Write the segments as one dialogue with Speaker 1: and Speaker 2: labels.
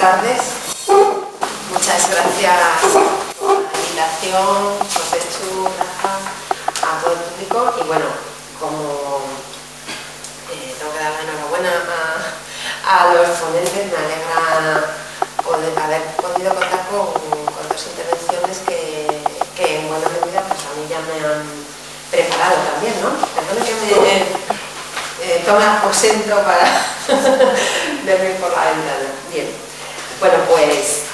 Speaker 1: tardes. Muchas gracias por la invitación, José Chu, Rafa, a todo el público. Y bueno, como tengo que dar la enhorabuena a los ponentes, me alegra haber podido contar con dos intervenciones que en buena medida pues a mí ya me han preparado también, ¿no? Perdón que me tome aposento para verme por la ventana. Bien, bueno, pues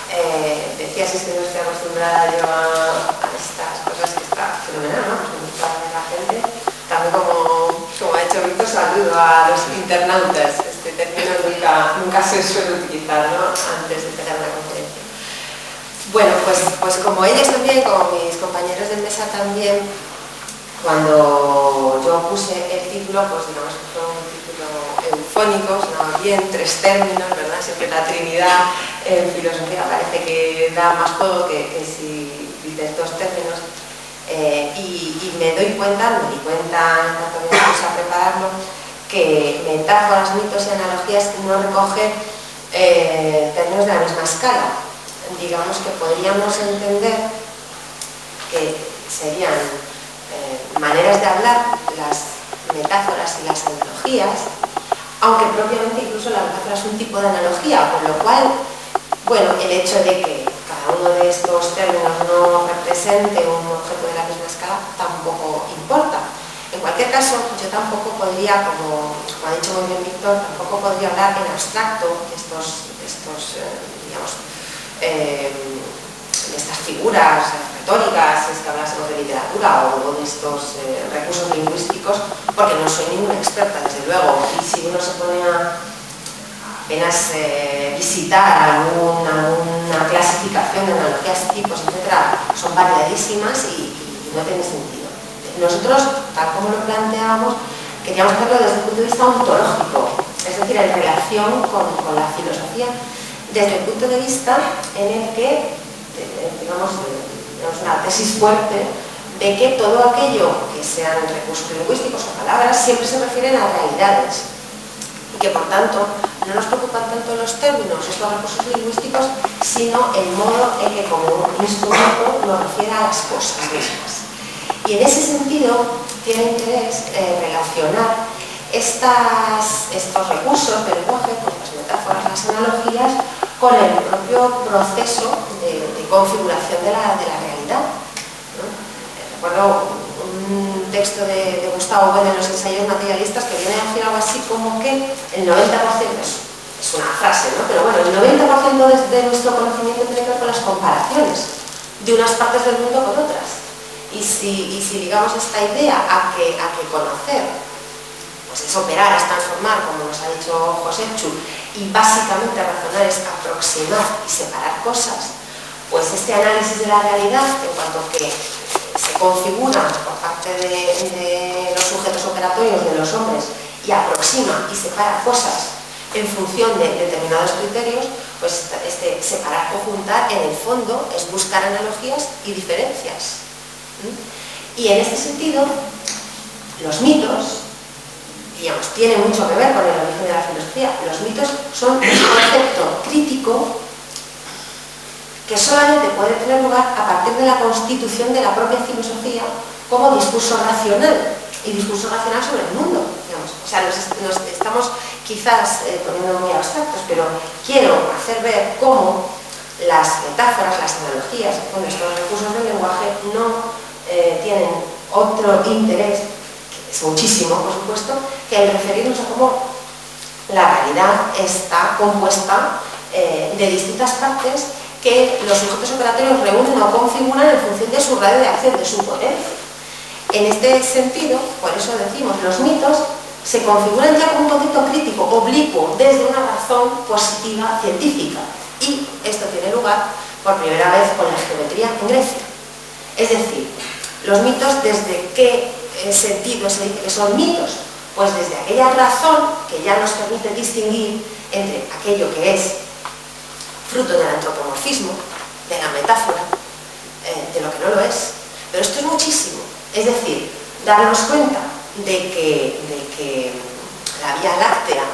Speaker 1: decía, si es que no estoy acostumbrada yo a estas cosas, que está fenomenal, ¿no? Me gusta ver a la gente, también como ha hecho Víctor, saludo a los internautas. Este término nunca se suele utilizar, ¿no? Antes de empezar una conferencia. Bueno, pues como ellos también, como mis compañeros de mesa también, cuando yo puse el título, pues digamos que fue un título eufónico, sonaba bien, 3 términos, ¿verdad? Siempre la Trinidad en filosofía parece que da más juego que si dices 2 términos. Y me di cuenta, en cuanto me puse a prepararlo, que metáforas, mitos y analogías no recogen términos de la misma escala. Digamos que podríamos entender que serían maneras de hablar, las metáforas y las analogías, aunque propiamente incluso la metáfora es un tipo de analogía, con lo cual, bueno, el hecho de que cada uno de estos términos no represente un objeto de la misma escala tampoco importa. En cualquier caso, yo tampoco podría, como ha dicho muy bien Víctor, tampoco podría hablar en abstracto de estas figuras retóricas, es que hablásemos de literatura o de estos recursos lingüísticos, porque no soy ninguna experta, desde luego, y si uno se pone a apenas visitar alguna clasificación de analogías, tipos, etcétera, son variadísimas y no tiene sentido. Nosotros, tal como lo planteábamos, queríamos hacerlo desde el punto de vista ontológico, es decir, en relación con la filosofía, desde el punto de vista en el que, digamos, una tesis fuerte de que todo aquello que sean recursos lingüísticos o palabras siempre se refieren a realidades y que, por tanto, no nos preocupan tanto los términos, estos recursos lingüísticos, sino el modo en que como un instrumento nos refiere a las cosas mismas. Y en ese sentido tiene interés relacionar estos recursos del lenguaje, con las metáforas, las analogías, con el propio proceso de configuración de la realidad, ¿no? Recuerdo un texto de Gustavo Bueno en los ensayos materialistas que viene a decir algo así como que el 90%, es una frase, ¿no? Pero bueno, el 90% de nuestro conocimiento tiene que ver con las comparaciones de unas partes del mundo con otras. Y si ligamos esta idea a que conocer, pues es operar, es transformar, como nos ha dicho José Chu, y básicamente razonar es aproximar y separar cosas, pues este análisis de la realidad, en cuanto que se configura por parte de los sujetos operatorios de los hombres y aproxima y separa cosas en función de determinados criterios, pues este separar o juntar en el fondo es buscar analogías y diferencias. Y en este sentido, los mitos, digamos, tienen mucho que ver con el origen de la filosofía. Los mitos son un concepto crítico que solamente puede tener lugar a partir de la constitución de la propia filosofía como discurso racional, y discurso racional sobre el mundo, digamos. O sea, nos estamos quizás poniendo muy abstractos, pero quiero hacer ver cómo las metáforas, las analogías, con estos recursos del lenguaje no tienen otro interés, que es muchísimo, por supuesto, que el referirnos a cómo la realidad está compuesta de distintas partes que los sujetos operatorios reúnen o configuran en función de su radio de acción, de su coherencia. En este sentido, por eso decimos, los mitos se configuran ya como un concepto crítico, oblicuo, desde una razón positiva científica. Y esto tiene lugar por primera vez con la geometría en Grecia. Es decir, los mitos, ¿desde qué sentido se dice que son mitos? Pues desde aquella razón que ya nos permite distinguir entre aquello que es fruto del antropomorfismo, de la metáfora, de lo que no lo es. Pero esto es muchísimo. Es decir, darnos cuenta de que la Vía Láctea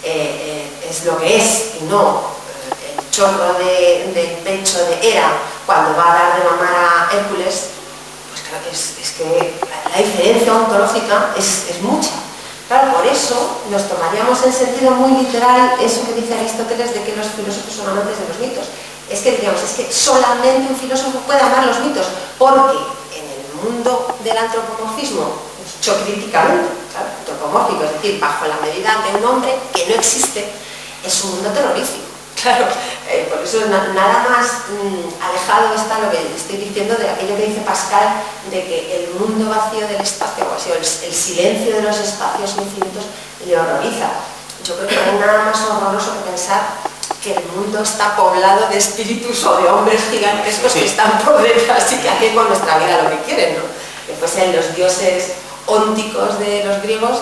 Speaker 1: es lo que es y no el chorro del pecho de Hera cuando va a dar de mamar a Hércules, pues claro, es que la diferencia ontológica es mucha. Claro, por eso nos tomaríamos en sentido muy literal eso que dice Aristóteles de que los filósofos son amantes de los mitos. Es que diríamos, es que solamente un filósofo puede amar los mitos, porque en el mundo del antropomorfismo, dicho críticamente, ¿sabes? Antropomórfico, es decir, bajo la medida de un hombre que no existe, es un mundo terrorífico. Claro, por eso nada más alejado está lo que estoy diciendo de aquello que dice Pascal, de que el mundo vacío del espacio, o sea, el silencio de los espacios infinitos, le horroriza. Yo creo que no hay nada más horroroso que pensar que el mundo está poblado de espíritus o de hombres gigantescos que están por detrás y que hacen con nuestra vida lo que quieren, ¿no? Que fuesen los dioses ónticos de los griegos,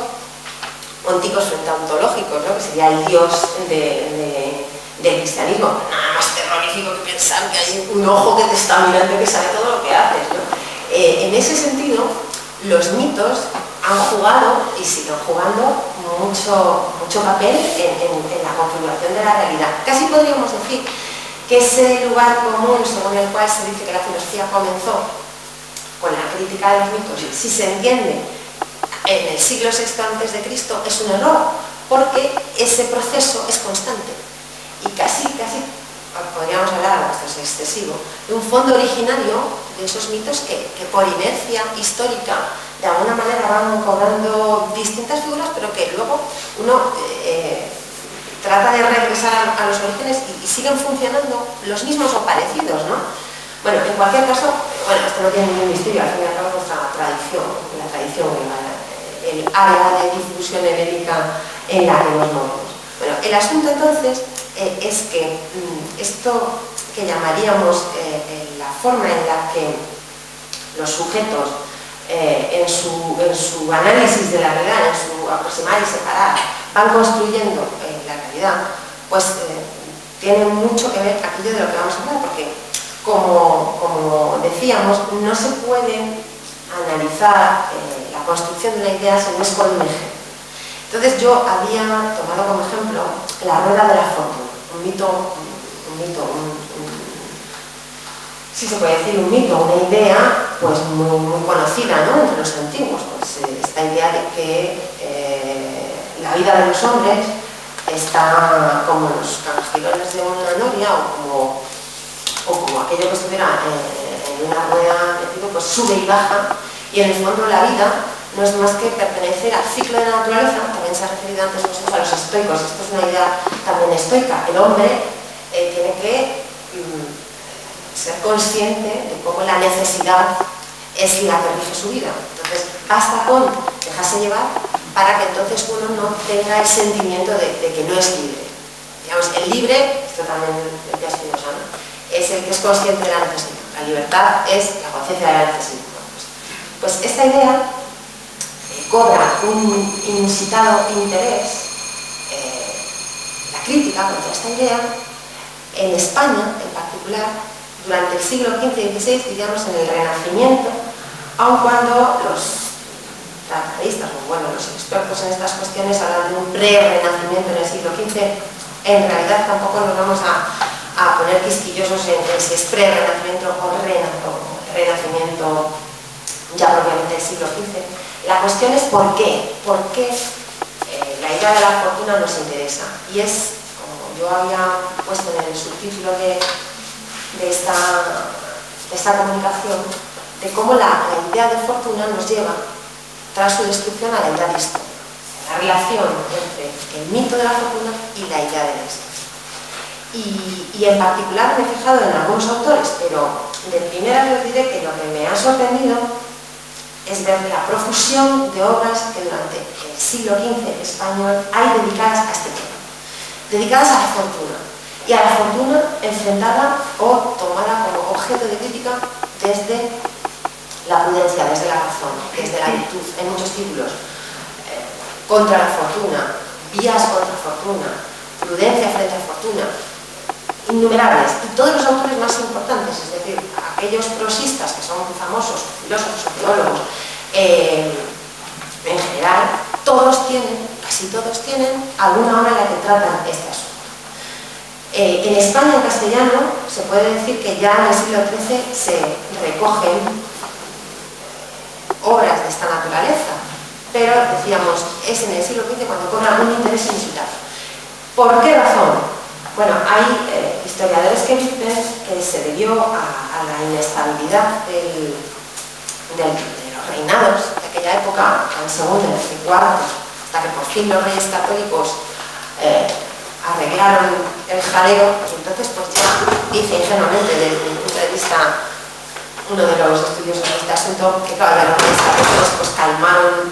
Speaker 1: ónticos frente a ontológicos, ¿no? Que sería el dios del cristianismo. Nada más terrorífico que pensar que hay un ojo que te está mirando y que sabe todo lo que haces, ¿no? En ese sentido, los mitos han jugado y siguen jugando mucho papel en la configuración de la realidad. Casi podríamos decir que ese lugar común según el cual se dice que la filosofía comenzó con la crítica de los mitos, si se entiende en el siglo VI a.C., es un error, porque ese proceso es constante. Y casi podríamos hablar, esto es excesivo, de un fondo originario de esos mitos que por inercia histórica de alguna manera van cobrando distintas figuras, pero que luego uno trata de regresar a los orígenes y siguen funcionando los mismos o parecidos, ¿no? Bueno, en cualquier caso, bueno, esto no tiene ningún misterio, al fin y al cabo es nuestra tradición, la tradición, el área de difusión helénica en la que nos movemos. Bueno, el asunto entonces es que esto que llamaríamos la forma en la que los sujetos en su análisis de la realidad, en su aproximar y separar, van construyendo la realidad, pues tiene mucho que ver aquello de lo que vamos a hablar, porque como decíamos, no se puede analizar la construcción de la idea si no es con un ejemplo. Entonces yo había tomado como ejemplo la rueda de la fortuna, un mito, sí se puede decir un mito, una idea pues muy conocida, ¿no?, entre los antiguos, pues esta idea de que la vida de los hombres está como los cargilones de una noria o como aquello que estuviera en una rueda de tipo, pues sube y baja, y en el fondo la vida no es más que pertenecer al ciclo de la naturaleza. También se ha referido antes a los estoicos, esto es una idea también estoica. El hombre tiene que ser consciente de cómo la necesidad es la que rige su vida. Entonces basta con dejarse llevar para que entonces uno no tenga el sentimiento de que no es libre. Digamos, el libre, esto también decía Spinoza, ¿no?, es el que es consciente de la necesidad. La libertad es la conciencia de la necesidad. Pues esta idea cobra un inusitado interés, la crítica contra esta idea, en España en particular, durante el siglo XV y XVI, diríamos en el Renacimiento, aun cuando los tratadistas, o bueno, los expertos en estas cuestiones hablan de un pre-renacimiento en el siglo XV, en realidad tampoco nos vamos a poner quisquillosos en si es pre-renacimiento o renacimiento ya propiamente del siglo XV. La cuestión es por qué la idea de la fortuna nos interesa, y es, como yo había puesto en el subtítulo de esta comunicación, de cómo la idea de fortuna nos lleva, tras su destrucción, a la idea de historia, la relación entre el mito de la fortuna y la idea de la historia. Y en particular me he fijado en algunos autores, pero de primera les diré que lo que me ha sorprendido es ver la profusión de obras que durante el siglo XV español hay dedicadas a este tema, dedicadas a la fortuna, y a la fortuna enfrentada o tomada como objeto de crítica desde la prudencia, desde la razón, desde la virtud, en muchos títulos, contra la fortuna, vías contra la fortuna, prudencia frente a la fortuna, innumerables, y todos los autores más importantes, es decir, aquellos prosistas que son muy famosos, filósofos o teólogos, en general, todos tienen, casi todos tienen, alguna obra en la que tratan este asunto. En España, en castellano, se puede decir que ya en el siglo XIII se recogen obras de esta naturaleza, pero decíamos, es en el siglo XV cuando cobra un interés inusitado. ¿Por qué razón? Bueno, hay historiadores que dicen que se debió a la inestabilidad de los reinados de aquella época, en segundo, en el cuarto, hasta que por fin los reyes católicos arreglaron el jaleo, y entonces pues ya dice ingenuamente desde mi punto de vista uno de los estudiosos de este asunto que claro, los reyes católicos pues calmaron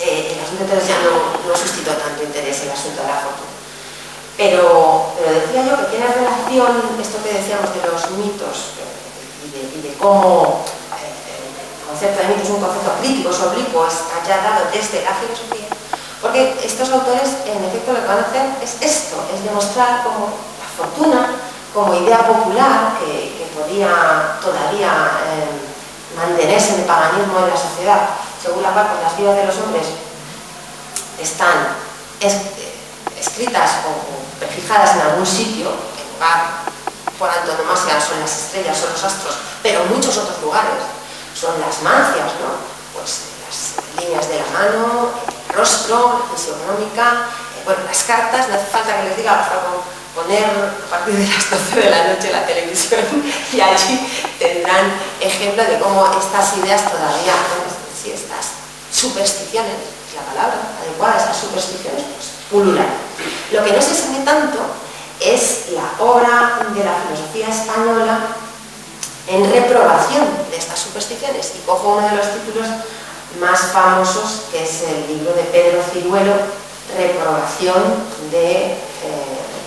Speaker 1: el asunto, entonces ya no suscitó tanto interés el asunto de la fortuna. Pero decía yo que tiene relación esto que decíamos de los mitos y de cómo el concepto de mito es un concepto crítico, es oblicuo, está ya dado desde la filosofía. Porque estos autores, en efecto, lo que van a hacer es esto, es demostrar cómo la fortuna, como idea popular que podía todavía mantenerse en el paganismo en la sociedad, según la cual las vidas de los hombres están escritas o prefijadas en algún sitio, el lugar por antonomasia son las estrellas, son los astros, pero muchos otros lugares son las mancias, ¿no? Pues las líneas de la mano, el rostro, la fisionómica, bueno, las cartas, no hace falta que les diga, basta con poner a partir de las 12 de la noche la televisión y allí tendrán ejemplo de cómo estas ideas todavía, si estas supersticiones, es la palabra adecuada, estas supersticiones, pues pululan. Lo que no se sabe tanto es la obra de la filosofía española en reprobación de estas supersticiones, y cojo uno de los títulos más famosos, que es el libro de Pedro Ciruelo, Reprobación de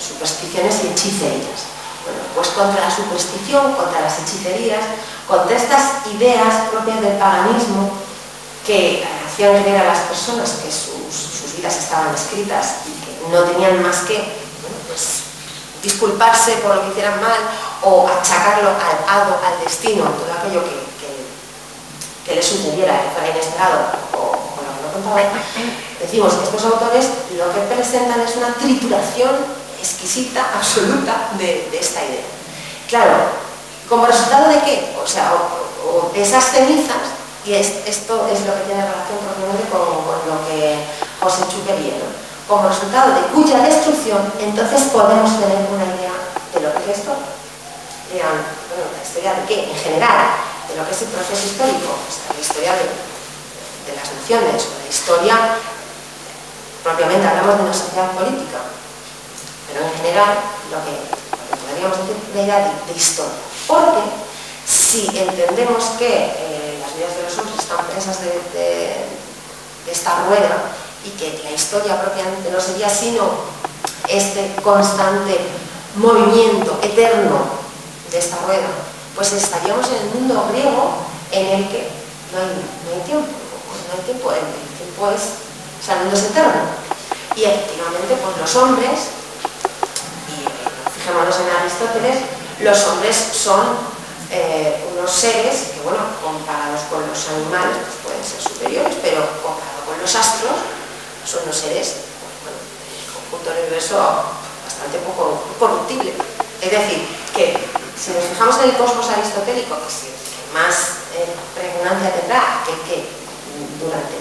Speaker 1: supersticiones y hechicerías. Bueno, pues contra la superstición, contra las hechicerías, contra estas ideas propias del paganismo que hacían creer a las personas que sus vidas estaban escritas y que no tenían más que, bueno, pues, disculparse por lo que hicieran mal o achacarlo al hado, al destino, todo aquello que les sucediera, que fuera inesperado o lo que no contaban. Decimos que estos autores lo que presentan es una trituración exquisita, absoluta de esta idea. Claro, ¿como resultado de qué? O sea, o de esas cenizas, y esto es lo que tiene relación propiamente con lo que José Chu quería, ¿no? Como resultado de cuya destrucción, entonces podemos tener una idea de lo que es esto. Dirán, bueno, ¿la historia de qué? En general, de lo que es el proceso histórico, o sea, la historia de las naciones, o la historia, propiamente hablamos de una sociedad política, pero en general lo que podríamos decir la idea de historia. Porque si entendemos que las vidas de los hombres están presas de esta rueda y que la historia propiamente no sería sino este constante movimiento eterno de esta rueda, pues estaríamos en el mundo griego en el que no hay tiempo, no hay tiempo, el tiempo es, o sea, el mundo es eterno. Y efectivamente, pues los hombres, y fijémonos en Aristóteles, los hombres son unos seres que, bueno, comparados con los animales, pues pueden ser superiores, pero comparado con los astros, son unos seres, bueno, en el conjunto del universo bastante poco corruptible. Es decir, que si nos fijamos en el cosmos aristotélico, que más pregnancia tendrá, que durante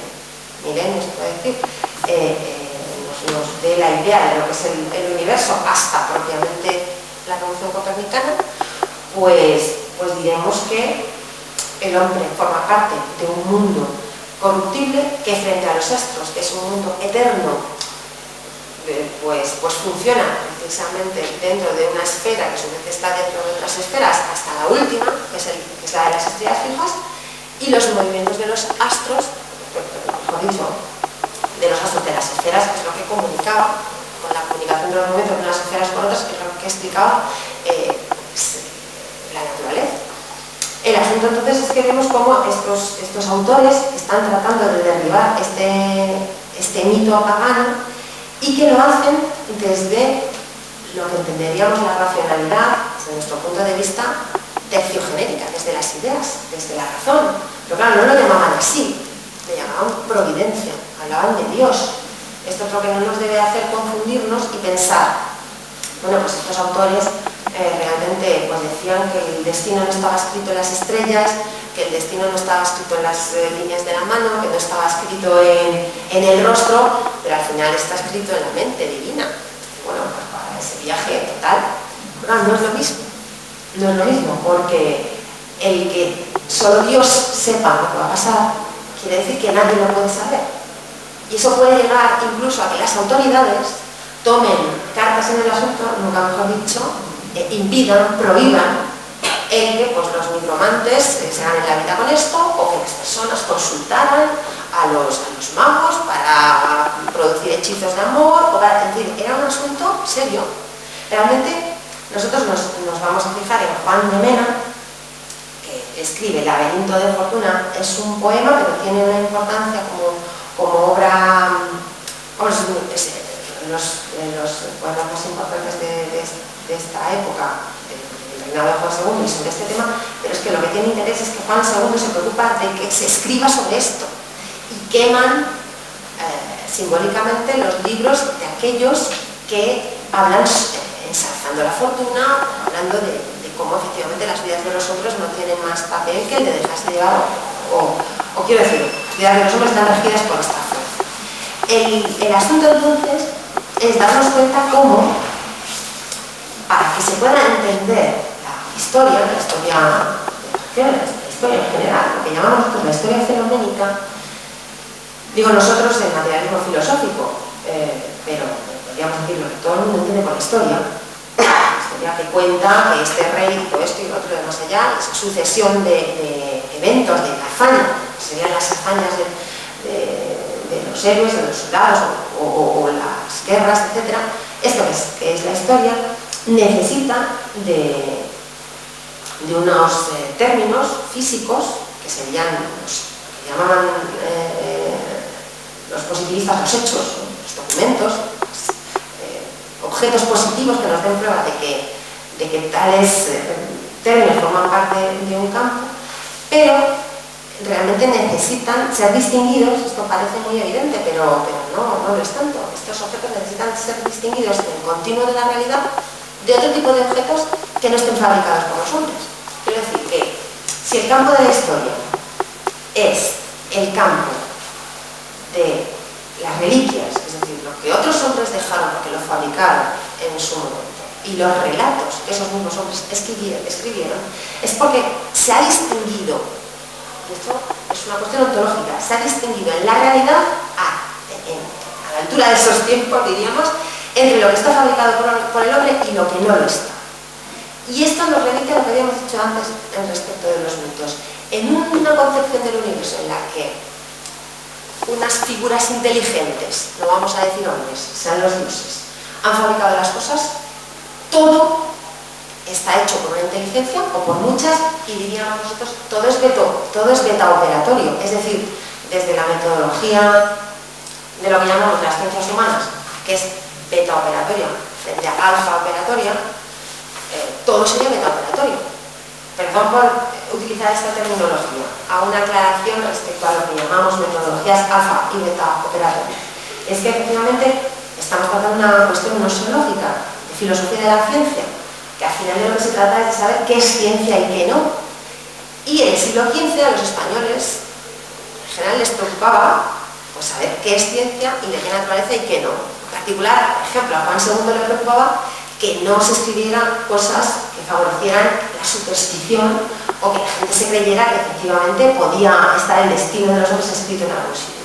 Speaker 1: milenios, se puede decir, nos dé la idea de lo que es el universo hasta propiamente la revolución copernicana, pues diremos que el hombre forma parte de un mundo corruptible que frente a los astros, que es un mundo eterno, pues funciona precisamente dentro de una esfera que a su vez está dentro de otras esferas hasta la última, que es la de las estrellas fijas, y los movimientos de los astros, mejor dicho, de los astros de las esferas, que es lo que comunicaba con la comunicación de los movimientos de unas esferas con otras, que es lo que explicaba la naturaleza. El asunto entonces es que vemos cómo estos autores están tratando de derribar este mito pagano y que lo hacen desde lo que entenderíamos la racionalidad, desde nuestro punto de vista terciogenérica, desde las ideas, desde la razón. Pero claro, no lo llamaban así, le llamaban providencia, hablaban de Dios. Esto es lo que no nos debe hacer confundirnos y pensar Bueno, pues estos autores realmente pues decían que el destino no estaba escrito en las estrellas, que el destino no estaba escrito en las líneas de la mano, que no estaba escrito en el rostro, pero al final está escrito en la mente divina. Bueno, pues para ese viaje total, no es lo mismo. No es lo mismo, porque el que solo Dios sepa lo que va a pasar, quiere decir que nadie lo puede saber. Y eso puede llegar incluso a que las autoridades tomen cartas en el asunto, nunca mejor dicho, impidan, prohíban el que pues, los nigromantes se ganen la vida con esto, o que las personas consultaran a los magos para producir hechizos de amor, es decir, era un asunto serio. Realmente nosotros nos vamos a fijar en Juan de Mena, que escribe El laberinto de Fortuna. Es un poema, pero tiene una importancia como obra, los poemas más importantes de esta época, del reinado de Juan II, y sobre este tema, pero es que lo que tiene interés es que Juan II se preocupa de que se escriba sobre esto, y queman simbólicamente los libros de aquellos que hablan ensalzando la fortuna, hablando de cómo efectivamente las vidas de los hombres no tienen más papel que el de dejarse llevar, o quiero decir, las vidas de los hombres están regidas por esta fuerza. El asunto entonces es darnos cuenta cómo, para que se pueda entender la historia en general, lo que llamamos nosotros la historia fenoménica, digo nosotros el materialismo filosófico, pero podríamos decirlo que todo el mundo entiende por la historia que cuenta que este rey hizo esto y lo otro de más allá, esa sucesión de eventos, de hazañas, serían las hazañas de los héroes, de los soldados o las guerras, etc. Esto que es la historia, necesita de unos términos físicos que serían que llamaban los positivistas los hechos, los documentos, objetos positivos que nos den prueba de que tales términos forman parte de un campo, pero realmente necesitan ser distinguidos. Esto parece muy evidente, pero no lo es tanto. Estos objetos necesitan ser distinguidos en el continuo de la realidad de otro tipo de objetos que no estén fabricados por los hombres. Quiero decir que si el campo de la historia es el campo de las reliquias, es decir, lo que otros hombres dejaron porque lo fabricaron en su momento, y los relatos que esos mismos hombres escribieron, es porque se ha distinguido, y esto es una cuestión ontológica, se ha distinguido en la realidad, a la altura de esos tiempos, diríamos, entre lo que está fabricado por el hombre y lo que no lo está. Y esto nos remite a lo que habíamos dicho antes respecto de los mitos. En una concepción del universo en la que unas figuras inteligentes, no vamos a decir hombres, sean los dioses, han fabricado las cosas, todo está hecho por una inteligencia o por muchas, y diríamos nosotros, todo es beta operatorio, es decir, desde la metodología de lo que llamamos las ciencias humanas, que es beta operatoria, frente a alfa operatoria, todo sería beta operatorio. Perdón por utilizar esta terminología, a una aclaración respecto a lo que llamamos metodologías alfa y beta operatoria. Es que efectivamente estamos tratando una cuestión gnoseológica, de filosofía de la ciencia, que al final de lo que se trata es de saber qué es ciencia y qué no. Y en el siglo XV a los españoles en general les preocupaba pues, saber qué es ciencia y de qué naturaleza y qué no. En particular, por ejemplo, a Juan II le preocupaba que no se escribieran cosas que favorecieran la superstición o que la gente se creyera que efectivamente podía estar el destino de los hombres escrito en algún sitio.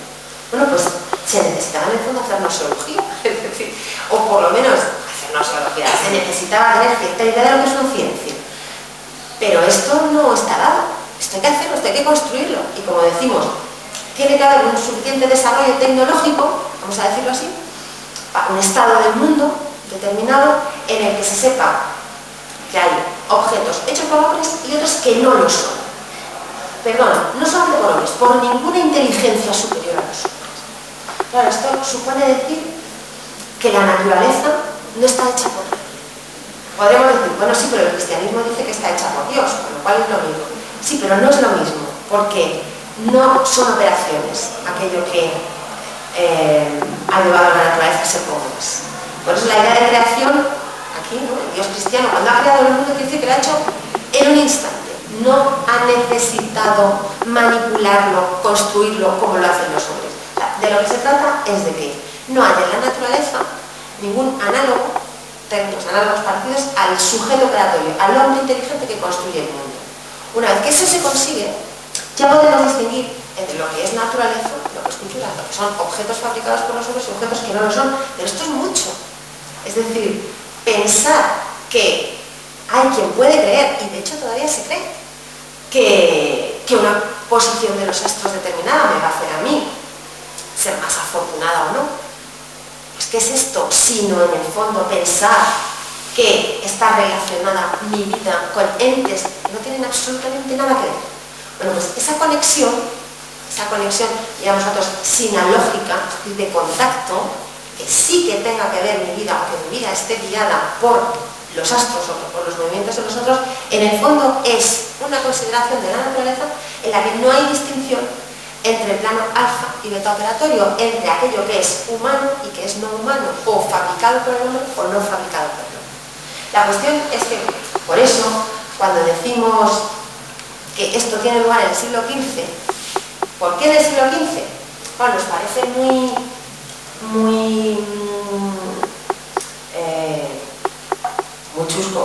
Speaker 1: Bueno, pues se necesitaba en el fondo hacer gnoseología, es decir, o por lo menos hacer gnoseología, se necesitaba tener cierta idea de lo que es una ciencia. Pero esto no está dado, esto hay que hacerlo, esto hay que construirlo. Y como decimos, tiene que haber un suficiente desarrollo tecnológico, vamos a decirlo así, para un estado del mundo determinado en el que se sepa que hay objetos hechos por hombres y otros que no lo son. Perdón, no solamente por hombres, por ninguna inteligencia superior a los hombres. Claro, esto supone decir que la naturaleza no está hecha por Dios. Podremos decir, bueno, sí, pero el cristianismo dice que está hecha por Dios, con lo cual es lo mismo. Sí, pero no es lo mismo, porque no son operaciones aquello que ha llevado a la naturaleza a ser como es. Por eso la idea de creación, aquí creado el mundo quiere decir que lo ha hecho en un instante. No ha necesitado manipularlo, construirlo como lo hacen los hombres. De lo que se trata es de que no haya en la naturaleza ningún análogo, términos análogos parecidos al sujeto creatorio, al hombre inteligente que construye el mundo. Una vez que eso se consigue, ya podemos distinguir entre lo que es naturaleza, lo que es cultura, lo que son objetos fabricados por los hombres y objetos que no lo son. Pero esto es mucho. Es decir, pensar que hay quien puede creer, y de hecho todavía se cree, que una posición de los astros determinada me va a hacer a mí ser más afortunada o no. Pues, ¿qué es esto? Sino en el fondo pensar que está relacionada mi vida con entes que no tienen absolutamente nada que ver. Bueno, pues esa conexión, digamos nosotros, sinalógica, de contacto, que sí que tenga que ver mi vida, o que mi vida esté guiada por los astros o por los movimientos de los otros, en el fondo es una consideración de la naturaleza en la que no hay distinción entre el plano alfa y beta operatorio, entre aquello que es humano y que es no humano, o fabricado por el hombre o no fabricado por el hombre. La cuestión es que, por eso, cuando decimos que esto tiene lugar en el siglo XV, ¿por qué en el siglo XV? Bueno, nos parece muy chusco,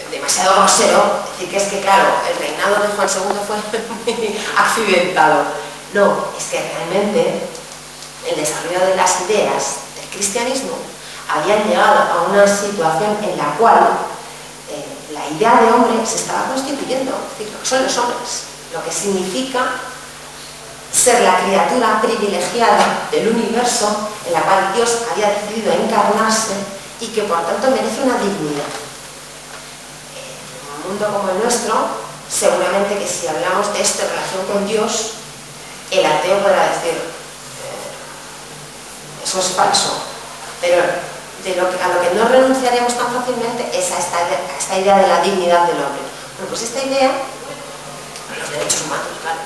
Speaker 1: demasiado grosero, decir que es que, claro, el reinado de Juan II fue muy accidentado. No, es que realmente el desarrollo de las ideas del cristianismo habían llegado a una situación en la cual la idea de hombre se estaba constituyendo, es decir, lo que son los hombres, lo que significa ser la criatura privilegiada del universo en la cual Dios había decidido encarnarse y que por tanto merece una dignidad. En un mundo como el nuestro, seguramente que si hablamos de esto en relación con Dios, el ateo podrá decir eso es falso, pero a lo que no renunciaremos tan fácilmente es a esta idea de la dignidad del hombre. Bueno, pues esta idea, los derechos humanos, claro,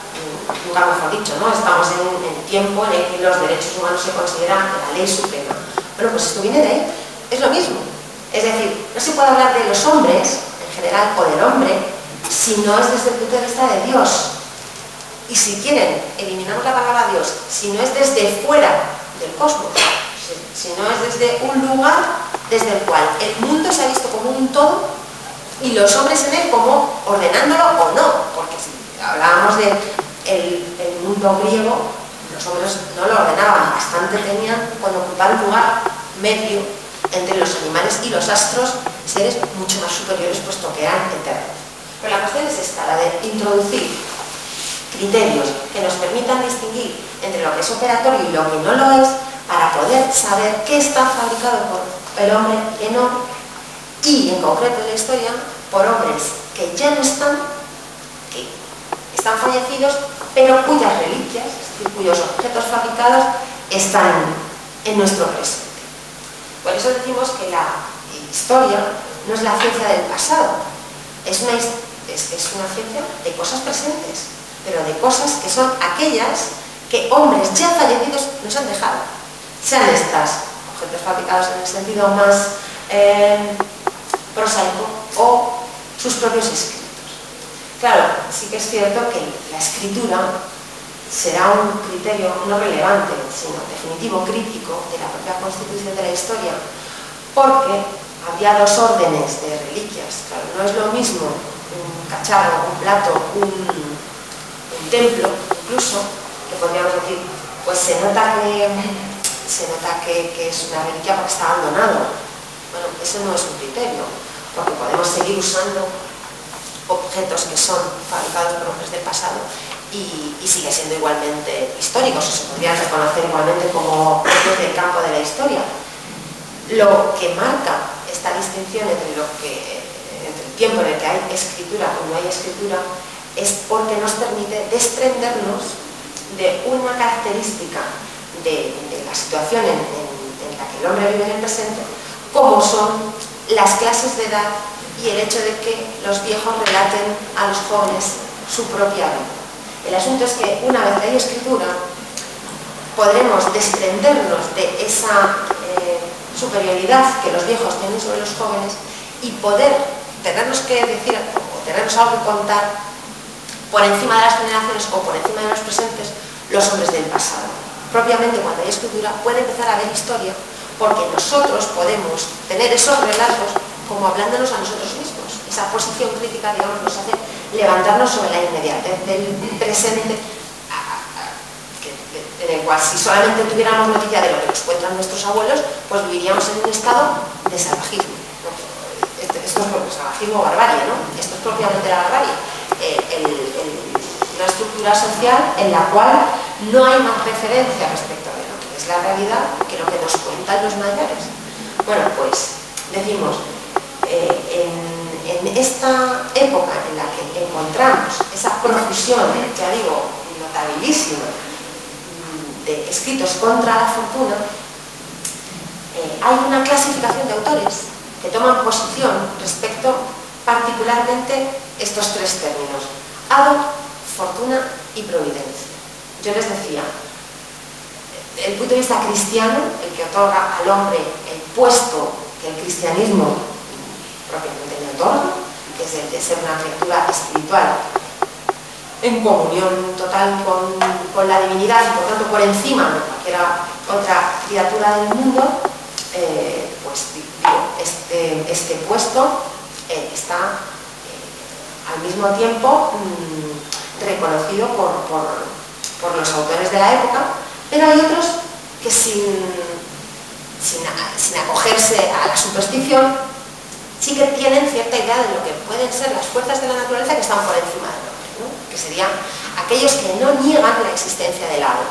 Speaker 1: nunca mejor dicho, ¿no? Estamos en un tiempo en el que los derechos humanos se consideran la ley suprema. Bueno, pues esto viene de ahí, es lo mismo. Es decir, no se puede hablar de los hombres, en general, o del hombre, si no es desde el punto de vista de Dios. Y si quieren, eliminamos la palabra Dios, si no es desde fuera del cosmos, si no es desde un lugar desde el cual el mundo se ha visto como un todo y los hombres en él como ordenándolo o no, porque si hablábamos del mundo griego, los hombres no lo ordenaban, bastante tenían con ocupar un lugar medio entre los animales y los astros, seres mucho más superiores puesto que eran eternos. Pero la cuestión es esta, la de introducir criterios que nos permitan distinguir entre lo que es operatorio y lo que no lo es, para poder saber qué está fabricado por el hombre y qué no, y en concreto en la historia, por hombres que ya no están, que están fallecidos, pero cuyas reliquias, es decir, cuyos objetos fabricados están en nuestro presente. Por eso decimos que la historia no es la ciencia del pasado, es una ciencia de cosas presentes, pero de cosas que son aquellas que hombres ya fallecidos nos han dejado. Sean estas objetos fabricados en el sentido más prosaico o sus propios escritos. Claro, sí que es cierto que la escritura será un criterio no relevante, sino definitivo, crítico de la propia constitución de la historia, porque había dos órdenes de reliquias. Claro, no es lo mismo un cacharro, un plato, un templo, incluso, que podríamos decir, pues se nota que es una reliquia porque está abandonado. Bueno, eso no es un criterio, porque podemos seguir usando objetos que son fabricados por hombres del pasado y sigue siendo igualmente históricos, o se podrían reconocer igualmente como objetos del campo de la historia. Lo que marca esta distinción entre el tiempo en el que hay escritura o no hay escritura es porque nos permite desprendernos de una característica de la situación en la que el hombre vive en el presente, como son las clases de edad y el hecho de que los viejos relaten a los jóvenes su propia vida. El asunto es que una vez que hay escritura, podremos desprendernos de esa superioridad que los viejos tienen sobre los jóvenes y poder tenernos que decir o tenernos algo que contar por encima de las generaciones o por encima de los presentes los hombres del pasado. Propiamente, cuando hay escritura, puede empezar a haber historia, porque nosotros podemos tener esos relatos como hablándonos a nosotros mismos. Esa posición crítica, digamos, nos hace levantarnos sobre la inmediatez del presente, en el cual si solamente tuviéramos noticia de lo que nos cuentan nuestros abuelos, pues viviríamos en un estado de salvajismo. Esto es salvajismo o barbarie, ¿no? Esto es propiamente la barbarie. Una estructura social en la cual no hay más referencia respecto de lo que es la realidad que lo que nos cuentan los mayores. Bueno, pues decimos, en esta época en la que encontramos esa profusión, ya digo, notabilísima, de escritos contra la fortuna, hay una clasificación de autores que toman posición respecto particularmente estos tres términos: hado, fortuna y providencia. Yo les decía, el punto de vista cristiano, el que otorga al hombre el puesto que el cristianismo propiamente le otorga, que es el de ser una criatura espiritual en comunión total con la divinidad y por tanto por encima de cualquier otra criatura del mundo, pues digo, este puesto está al mismo tiempo reconocido por los autores de la época, pero hay otros que sin acogerse a la superstición sí que tienen cierta idea de lo que pueden ser las fuerzas de la naturaleza que están por encima del hombre, ¿no? Que serían aquellos que no niegan la existencia del hado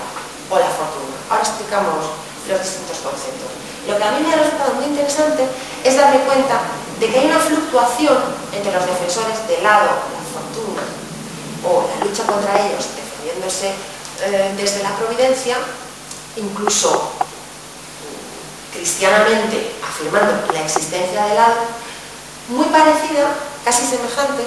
Speaker 1: o la fortuna. Ahora explicamos los distintos conceptos. Lo que a mí me ha resultado muy interesante es darme cuenta de que hay una fluctuación entre los defensores del hado, la fortuna o la lucha contra ellos, defendiéndose desde la providencia, incluso cristianamente afirmando la existencia del hado, muy parecida, casi semejante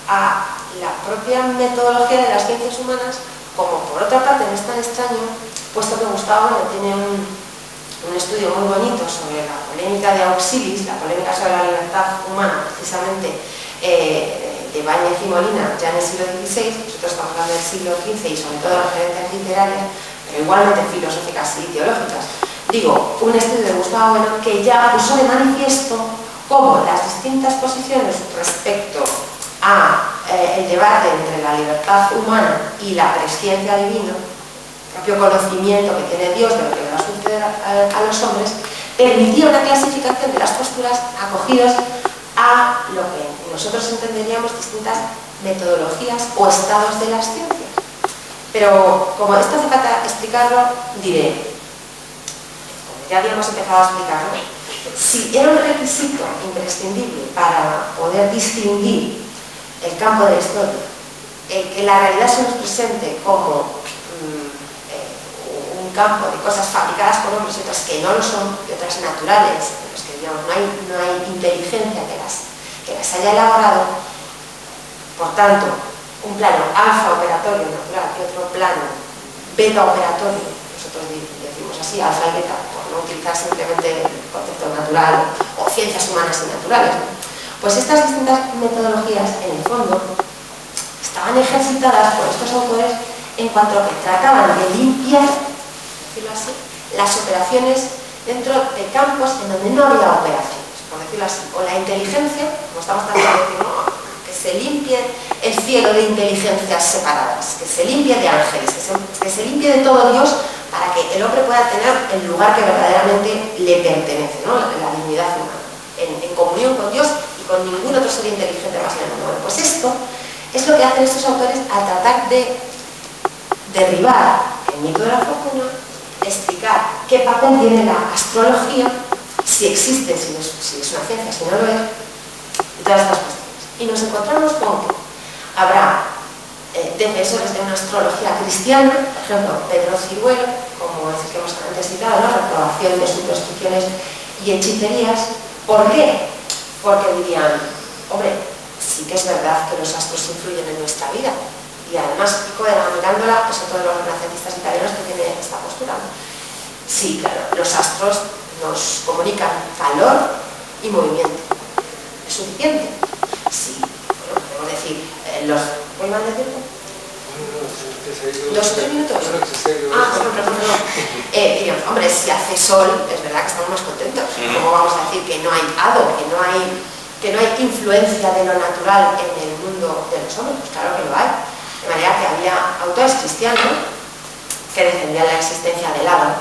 Speaker 1: a la propia metodología de las ciencias humanas, como por otra parte no es tan extraño, puesto que Gustavo Bueno tiene un estudio muy bonito sobre la polémica de Auxilis, la polémica sobre la libertad humana, precisamente de Báñez y Molina, ya en el siglo XVI. Nosotros estamos hablando del siglo XV y sobre todo referencias literarias, pero igualmente filosóficas y teológicas. Digo, un estudio de Gustavo Bueno que ya puso de manifiesto cómo las distintas posiciones respecto a el debate entre la libertad humana y la presciencia divina, el propio conocimiento que tiene Dios de lo que le va a suceder a los hombres, permitía una clasificación de las posturas acogidas a lo que nosotros entenderíamos distintas metodologías o estados de las ciencias. Pero como esto hace falta explicarlo, diré, como ya habíamos empezado a explicarlo, si era un requisito imprescindible para poder distinguir el campo de la historia, el que la realidad se nos presente como un campo de cosas fabricadas por hombres y otras que no lo son, y otras naturales, en las que digamos, no hay inteligencia que las haya elaborado, por tanto, un plano alfa operatorio natural y otro plano beta operatorio, nosotros decimos así, alfa y beta, por no utilizar simplemente el concepto natural o ciencias humanas y naturales, ¿no? Pues estas distintas metodologías, en el fondo, estaban ejercitadas por estos autores en cuanto a que trataban de limpiar, decirlo así, las operaciones dentro de campos en donde no había operaciones, por decirlo así, o la inteligencia, como estamos tratando de decir, ¿no? Que se limpie el cielo de inteligencias separadas, que se limpie de ángeles, que se limpie de todo Dios para que el hombre pueda tener el lugar que verdaderamente le pertenece, ¿no? La dignidad humana, en comunión con Dios y con ningún otro ser inteligente más en el mundo. Bueno, pues esto es lo que hacen estos autores al tratar de derribar el mito de la fortuna, explicar qué papel tiene la astrología, si existe, si es una ciencia, si no lo es, y todas estas cuestiones. Y nos encontramos con que habrá defensores de una astrología cristiana, por ejemplo, Pedro Ciruelo, como es el que hemos antes citado, ¿no? Reprobación de supersticiones y hechicerías. ¿Por qué? Porque dirían, hombre, sí que es verdad que los astros influyen en nuestra vida. Y además, Pico de la Mirándola es otro de los renacentistas italianos que tiene esta postura. Sí, claro, los astros nos comunican calor y movimiento. Es suficiente. decir, ¿voy mal de tiempo? ¿2 o 3 minutos? Digamos, hombre, si hace sol, es verdad que estamos más contentos. ¿Cómo vamos a decir que no hay hado, que no hay influencia de lo natural en el mundo de los hombres? Pues claro que lo hay. De manera que había autores cristianos que defendían la existencia del hado.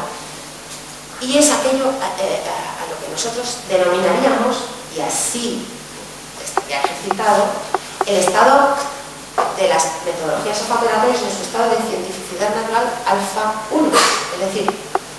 Speaker 1: Y es aquello a lo que nosotros denominaríamos, y así estaría ejercitado, el estado de las metodologías operatorias en su estado de cientificidad natural alfa 1. Es decir,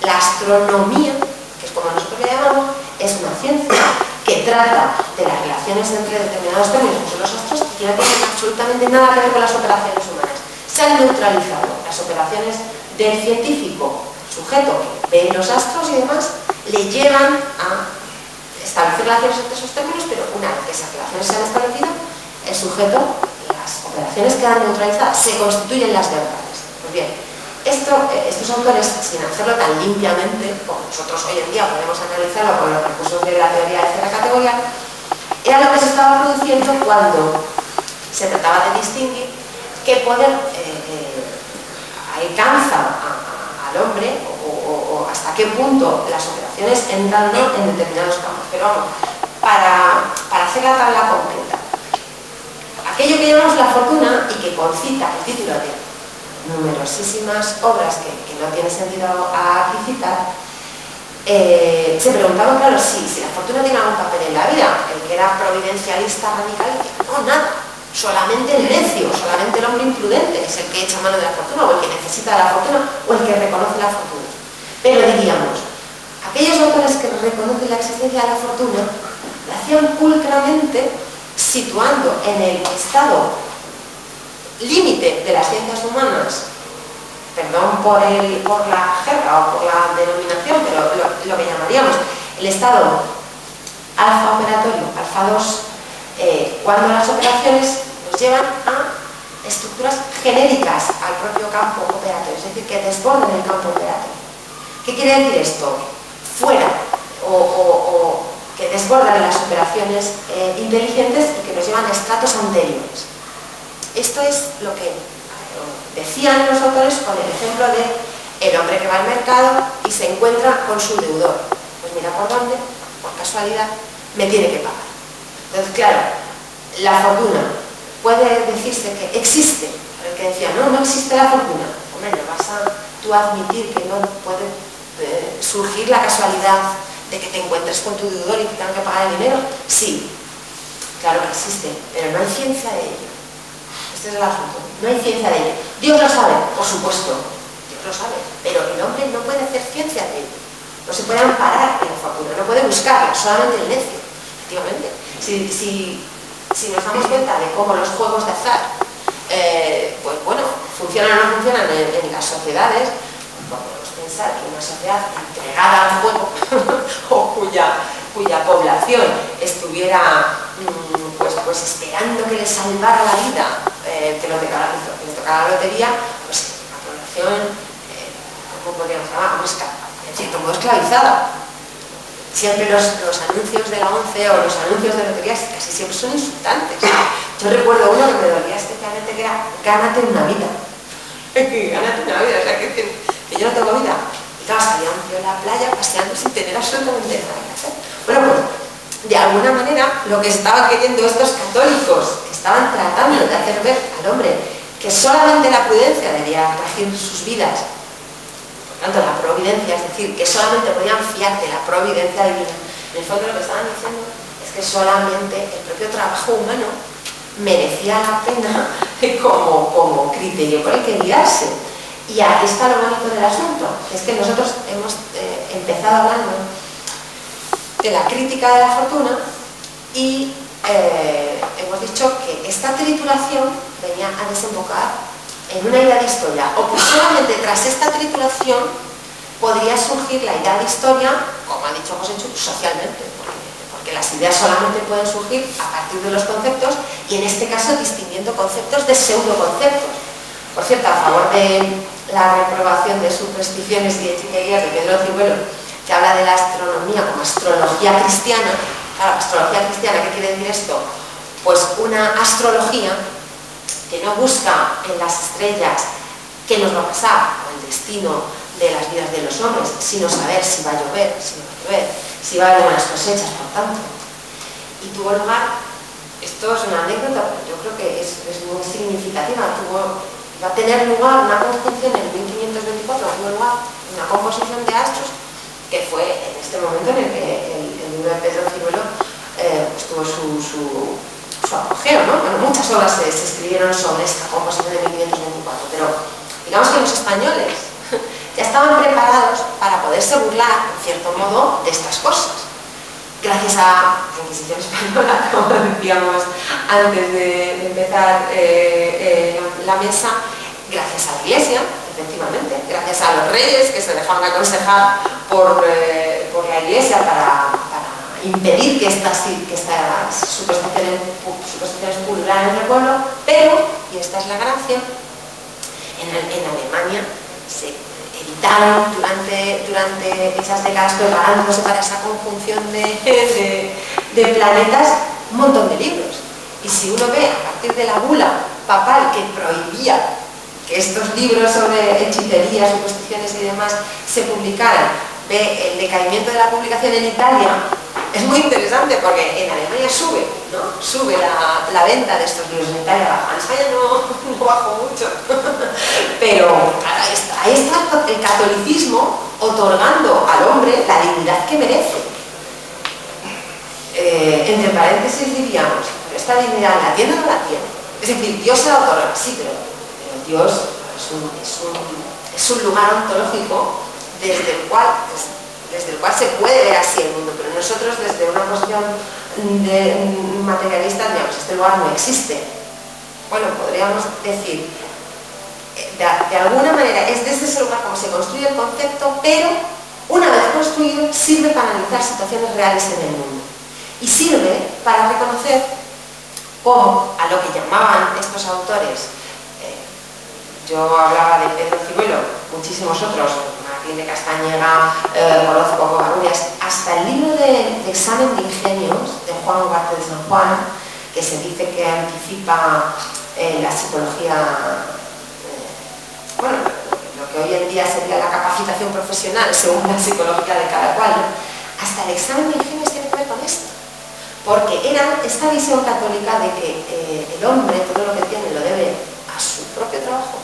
Speaker 1: la astronomía, que es como nosotros le llamamos, es una ciencia que trata de las relaciones entre determinados términos, como son los astros, y que no tiene absolutamente nada que ver con las operaciones humanas. Se han neutralizado las operaciones del científico sujeto que ve los astros y demás, le llevan a establecer relaciones entre esos términos, pero una vez que esas relaciones se han establecido, el sujeto, las operaciones quedan neutralizadas, se constituyen las verbales. Pues bien, estos autores, sin hacerlo tan limpiamente, como nosotros hoy en día podemos analizarlo con los recursos de la teoría de cierre categorial, era lo que se estaba produciendo cuando se trataba de distinguir qué poder alcanza al hombre o hasta qué punto las operaciones entran en determinados campos. Pero vamos, para hacer la tabla completa, aquello que llamamos la fortuna y que concita el título de numerosísimas obras que no tiene sentido aquí citar, se preguntaban, claro, si la fortuna tiene algún papel en la vida. El que era providencialista radical decía, no, nada, solamente el necio, solamente el hombre imprudente es el que echa mano de la fortuna, o el que necesita de la fortuna, o el que reconoce la fortuna. Pero diríamos, aquellos autores que reconocen la existencia de la fortuna la hacían pulcramente situando en el estado límite de las ciencias humanas, perdón por la jerga o por la denominación, pero lo que llamaríamos el estado alfa operatorio, alfa 2, cuando las operaciones nos llevan a estructuras genéricas al propio campo operatorio, es decir, que desbordan el campo operatorio. ¿Qué quiere decir esto? Fuera o que desbordan las operaciones inteligentes y que nos llevan a estratos anteriores. Esto es lo que decían los autores con el ejemplo de el hombre que va al mercado y se encuentra con su deudor. Pues mira por dónde, por casualidad, me tiene que pagar. Entonces, claro, la fortuna puede decirse que existe. El que decía, no existe la fortuna. Hombre, ¿no vas a tú admitir que no puede surgir la casualidad de que te encuentres con tu deudor y que tengan que pagar el dinero? Sí, claro que existe, pero no hay ciencia de ello. Este es el asunto. No hay ciencia de ello. Dios lo sabe, por supuesto. Dios lo sabe. Pero el hombre no puede hacer ciencia de ello. No se puede amparar en la fortuna. No puede buscarla. Solamente el necio. Efectivamente. Si nos damos cuenta de cómo los juegos de azar, pues bueno, funcionan o no funcionan en las sociedades, podemos pensar que una sociedad entregada al juego o cuya población estuviera pues esperando que le salvara la vida, que le tocara la lotería, pues la población, ¿cómo podríamos llamar? En cierto modo esclavizada. Siempre los anuncios de la ONCE o los anuncios de loterías casi siempre son insultantes. Yo recuerdo uno que me dolía especialmente, que era gánate una vida. Gánate una vida, o sea que yo no tengo vida. Y claro, salía un tío en la playa paseando sin tener absolutamente nada que hacer. Bueno, pues de alguna manera lo que estaban queriendo estos católicos, que estaban tratando de hacer ver al hombre que solamente la prudencia debía regir sus vidas, por tanto la providencia, es decir, que solamente podían fiar de la providencia divina. En el fondo lo que estaban diciendo es que solamente el propio trabajo humano merecía la pena como criterio por el que guiarse. Y aquí está lo bonito del asunto, es que nosotros hemos empezado hablando de la crítica de la fortuna y hemos dicho que esta trituración venía a desembocar en una idea de historia, o que solamente tras esta trituración podría surgir la idea de historia, como ha dicho José Chu, socialmente, porque las ideas solamente pueden surgir a partir de los conceptos y en este caso distinguiendo conceptos de pseudoconceptos. Por cierto, a favor de la reprobación de supersticiones y hechicerías de Pedro Ciruelo, que habla de la astronomía como astrología cristiana. Claro, astrología cristiana, ¿qué quiere decir esto? Pues una astrología que no busca en las estrellas qué nos va a pasar, o el destino de las vidas de los hombres, sino saber si va a llover, si no va a llover, si va a haber buenas cosechas, por tanto. Y tuvo lugar, esto es una anécdota, pero yo creo que es muy significativa, va a tener lugar una conjunción en 1524, tuvo lugar una composición de astros, que fue en este momento en el que el libro de Pedro Ciruelo pues tuvo su apogeo, ¿no? Bueno, muchas obras se escribieron sobre esta composición de 1524, pero digamos que los españoles ya estaban preparados para poderse burlar, en cierto modo, de estas cosas. Gracias a la Inquisición española, como decíamos antes de empezar la mesa, gracias a la Iglesia, efectivamente, gracias a los reyes que se dejaban aconsejar por la Iglesia para impedir que estas supersticiones pulularan en el pueblo, pero, y esta es la gracia, en Alemania se editaron durante esas décadas, preparándose para esa conjunción de planetas, un montón de libros. Y si uno ve a partir de la bula papal que prohibía que estos libros sobre hechicería, supersticiones y demás se publicaran, ve el decaimiento de la publicación en Italia, es muy interesante porque en Alemania sube, ¿no? Sube la venta de estos libros, en Italia baja. En España no bajó mucho, pero ahí está el catolicismo otorgando al hombre la dignidad que merece. Entre paréntesis diríamos, pero esta dignidad la tiene o no la tiene. Es decir, Dios se la otorga, sí, pero Dios es un lugar ontológico desde el cual se puede ver así el mundo, pero nosotros desde una posición materialista digamos, este lugar no existe. Bueno, podríamos decir, de alguna manera es desde ese lugar como se construye el concepto, pero una vez construido sirve para analizar situaciones reales en el mundo y sirve para reconocer cómo a lo que llamaban estos autores, yo hablaba de Pedro Ciruelo, muchísimos otros, de Castañeda, Orozco, Covarrubias, hasta el libro de examen de ingenios de Juan Ugarte de San Juan, que se dice que anticipa la psicología, bueno, lo que hoy en día sería la capacitación profesional según la psicología de cada cual, hasta el examen de ingenios tiene que ver con esto, porque era esta visión católica de que el hombre todo lo que tiene lo debe a su propio trabajo,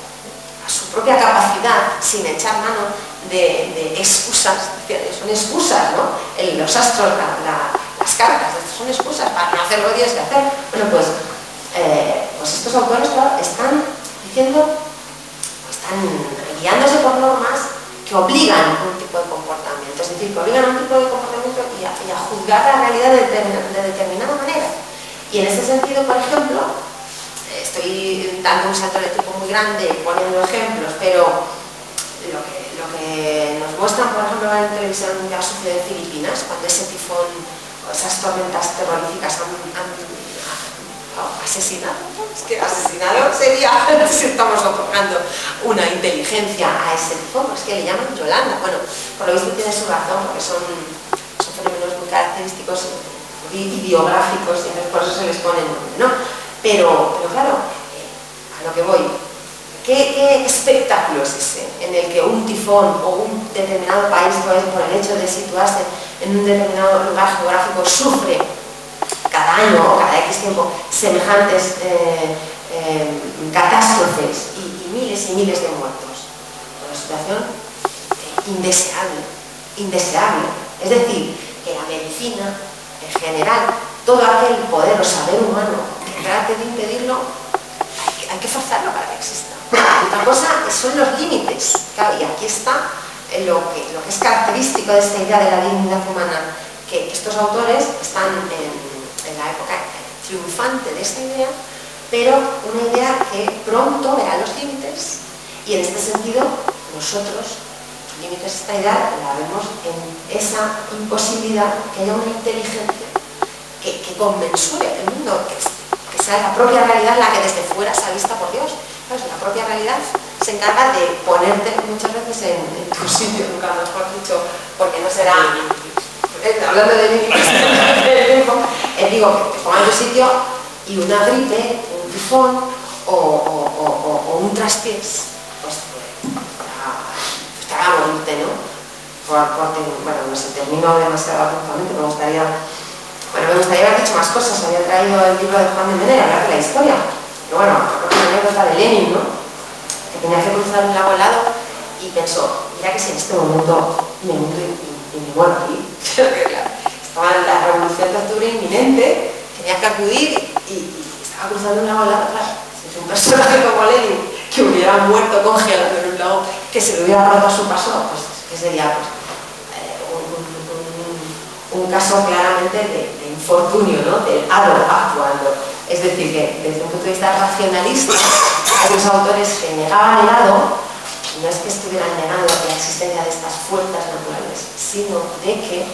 Speaker 1: a su propia capacidad, sin echar mano de excusas, son excusas, ¿no? Los astros, las cartas, son excusas para no hacer lo que tienes que hacer. Bueno, pues estos autores, claro, están diciendo, están guiándose por normas que obligan a un tipo de comportamiento, es decir, que obligan a un tipo de comportamiento y a juzgar la realidad de determinada manera. Y en ese sentido, por ejemplo, estoy dando un salto de tipo muy grande poniendo ejemplos, pero lo que nos muestran, por ejemplo, en televisión ya sucede en Filipinas, cuando ese tifón, esas tormentas terroríficas han asesinado. Es que asesinado sería si estamos otorgando una inteligencia a ese tifón, es que le llaman Yolanda. Bueno, por lo visto tiene su razón, porque son fenómenos muy característicos ideográficos y por eso se les pone nombre, ¿no? Pero claro, a lo que voy, ¿qué espectáculo es ese en el que un tifón o un determinado país, por el hecho de situarse en un determinado lugar geográfico, sufre cada año o cada X tiempo semejantes catástrofes y miles y miles de muertos? Una situación indeseable. Es decir, que la medicina, en general, todo aquel poder o saber humano que trate de impedirlo, hay que forzarlo para que exista. Otra cosa son los límites, claro, y aquí está lo que es característico de esta idea de la dignidad humana, que estos autores están en la época triunfante de esta idea, pero una idea que pronto verá los límites, y en este sentido nosotros, límites de esta idea, la vemos en esa imposibilidad que haya una inteligencia que conmensure el mundo, que sea la propia realidad la que desde fuera sea vista por Dios. ¿Sabes? La propia realidad se encarga de ponerte muchas veces en tu sitio, nunca mejor dicho, porque no será, hablando de límites, digo, que te ponga en tu sitio y una gripe, un tifón o o un traspiés, pues te haga morirte, ¿no? Porque, bueno, no sé, termino demasiado abruptamente, me gustaría haber dicho más cosas, había traído el libro de Juan de Mena y hablar de la historia. Pero bueno, creo que una anécdota de Lenin, ¿no? Que tenía que cruzar un lago helado y pensó, mira que si en este momento me mundo y me muero aquí, estaba en la revolución de octubre inminente, tenía que acudir y estaba cruzando un lago helado, claro, si es un personaje como Lenin que hubiera muerto congelado en un lago, que se le hubiera roto a su paso, pues que sería pues, un caso claramente de infortunio, ¿no? Del hado actuando. Es decir, que desde un punto de vista racionalista, hay unos autores que negaban el hado, no es que estuvieran negando la existencia de estas fuerzas naturales, sino de que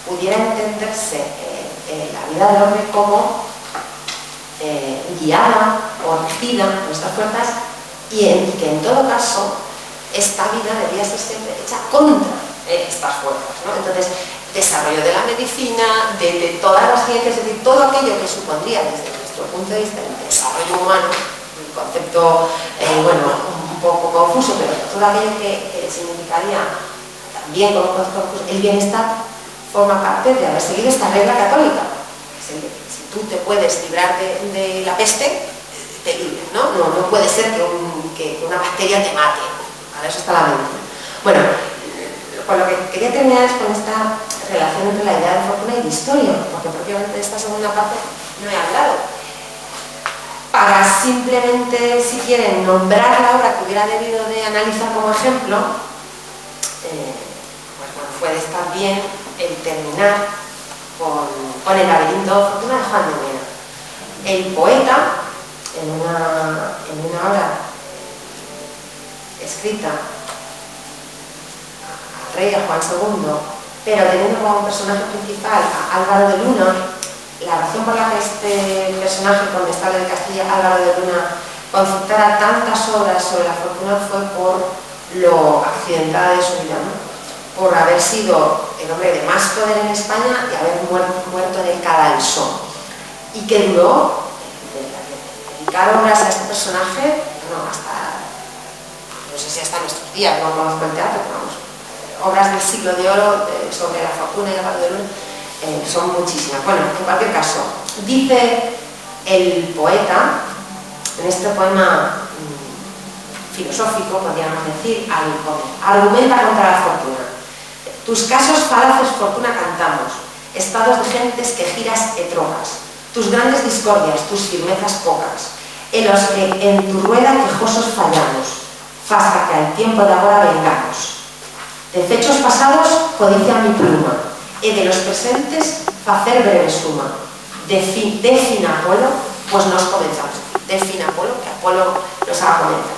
Speaker 1: pudiera entenderse la vida del hombre como guiada o regida por estas fuerzas y que en todo caso esta vida debía ser siempre hecha contra estas fuerzas, ¿no? Entonces, desarrollo de la medicina, de todas las ciencias, es decir, todo aquello que supondría desde nuestro punto de vista el desarrollo humano, un concepto, bueno, un poco confuso, pero todo aquello que significaría también como confuso, el bienestar forma parte de haber seguido esta regla católica. Es decir, si tú te puedes librar de la peste, te libres, ¿no? No puede ser que una bacteria te mate, para eso está la medicina. Bueno, con lo que quería terminar es con esta relación entre la idea de fortuna y de historia, porque propiamente de esta segunda parte no he hablado. Para simplemente, si quieren, nombrar la obra que hubiera debido de analizar como ejemplo, pues bueno, puede estar bien el terminar con el laberinto de fortuna de Juan de Mena. El poeta, en una obra escrita rey Juan II, pero teniendo como personaje principal a Álvaro de Luna, la razón por la que este personaje condestable de Castilla, Álvaro de Luna, consultara tantas obras sobre la fortuna fue por lo accidentada de su vida, ¿no? Por haber sido el hombre de más poder en España y haber muerto en el cadalso. Y que duró dedicar obras a este personaje, bueno, hasta, no sé si hasta nuestros días, no conozco el teatro, pero vamos, obras del siglo de oro sobre la fortuna y Álvaro de Luna son muchísimas. Bueno, en cualquier caso, dice el poeta, en este poema filosófico, podríamos decir, argumenta contra la fortuna. Tus casos falaces, fortuna, cantamos, estados de gentes que giras e trocas, tus grandes discordias, tus firmezas pocas, en los que en tu rueda quejosos fallamos, fasca que al tiempo de ahora vengamos. De fechos pasados codicia mi pluma, e de los presentes facer breve suma. De fin Apolo, pues nos comenzamos. De fin Apolo, que Apolo nos haga comenzar.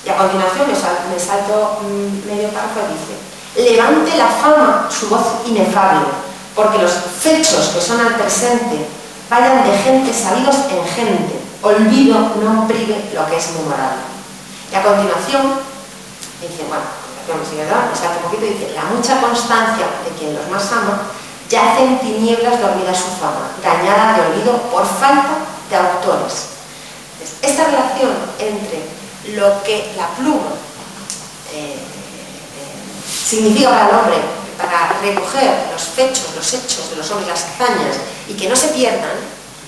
Speaker 1: Y a continuación me salto medio párrafo y dice: levante la fama su voz inefable, porque los fechos que son al presente vayan de gente sabidos en gente, olvido no prive lo que es memorable. Y a continuación dice, bueno, me salta un poquito y dice: la mucha constancia de quien los más ama yace en tinieblas dormida su fama, dañada de olvido por falta de autores. Entonces, esta relación entre lo que la pluma significa para el hombre, para recoger los fechos, los hechos de los hombres, las hazañas, y que no se pierdan,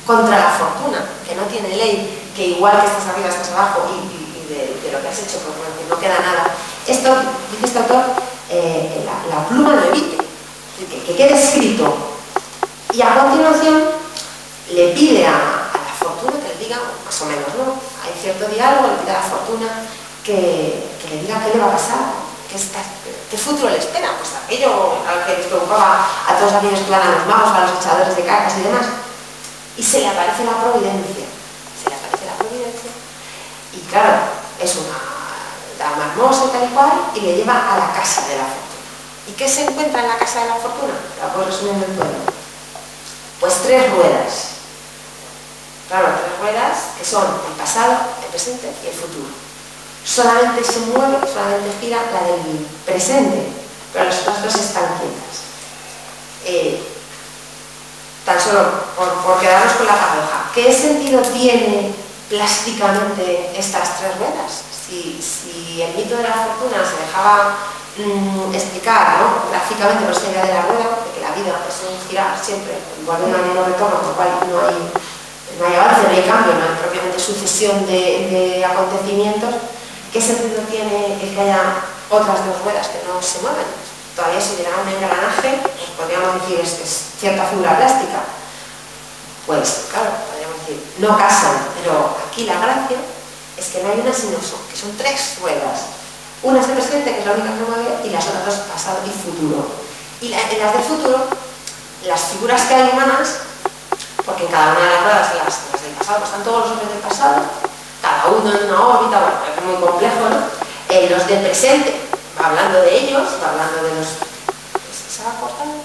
Speaker 1: contra la fortuna, que no tiene ley, que igual que estás arriba estás abajo, y de lo que has hecho, porque no queda nada. Esto, dice este autor, la pluma lo evite, que quede escrito. Y a continuación le pide a la fortuna que le diga, más o menos, ¿no? Hay cierto diálogo, le pide a la fortuna que le diga qué le va a pasar, qué futuro le espera, pues aquello al que les preocupaba a todos aquellos que van a los magos, a los echadores de cartas y demás. Y se le aparece la providencia, y claro, es una dama hermosa y tal y cual, y le lleva a la casa de la fortuna. ¿Y qué se encuentra en la casa de la fortuna? La puedo resumir en el poema. Pues 3 ruedas. Claro, 3 ruedas que son el pasado, el presente y el futuro. Solamente se mueve, solamente gira la del presente, pero las otras 2 están quietas. Tan solo por quedarnos con la paradoja, ¿qué sentido tiene plásticamente estas tres ruedas. Si el mito de la fortuna se dejaba explicar, ¿no?, gráficamente por esta idea de la rueda, de que la vida es un girar siempre, igual de una no retorno, por lo cual no hay avance, no hay cambio, no hay propiamente sucesión de acontecimientos, ¿qué sentido tiene el que haya otras dos ruedas que no se mueven? Todavía si hubiera un engranaje, pues podríamos decir es cierta figura plástica. Pues claro, podríamos decir, no casan, pero aquí la gracia es que no hay una sino que son tres ruedas. Una es el presente, que es la única que mueve, y las otras dos, pasado y futuro. Y en las del futuro, las figuras que hay humanas, porque en cada una de las ruedas, las del pasado, pues están todos los hombres del pasado, cada uno en una órbita, bueno, es muy complejo, ¿no? Los del presente, va hablando de ellos, va hablando de los... ¿Se va cortando?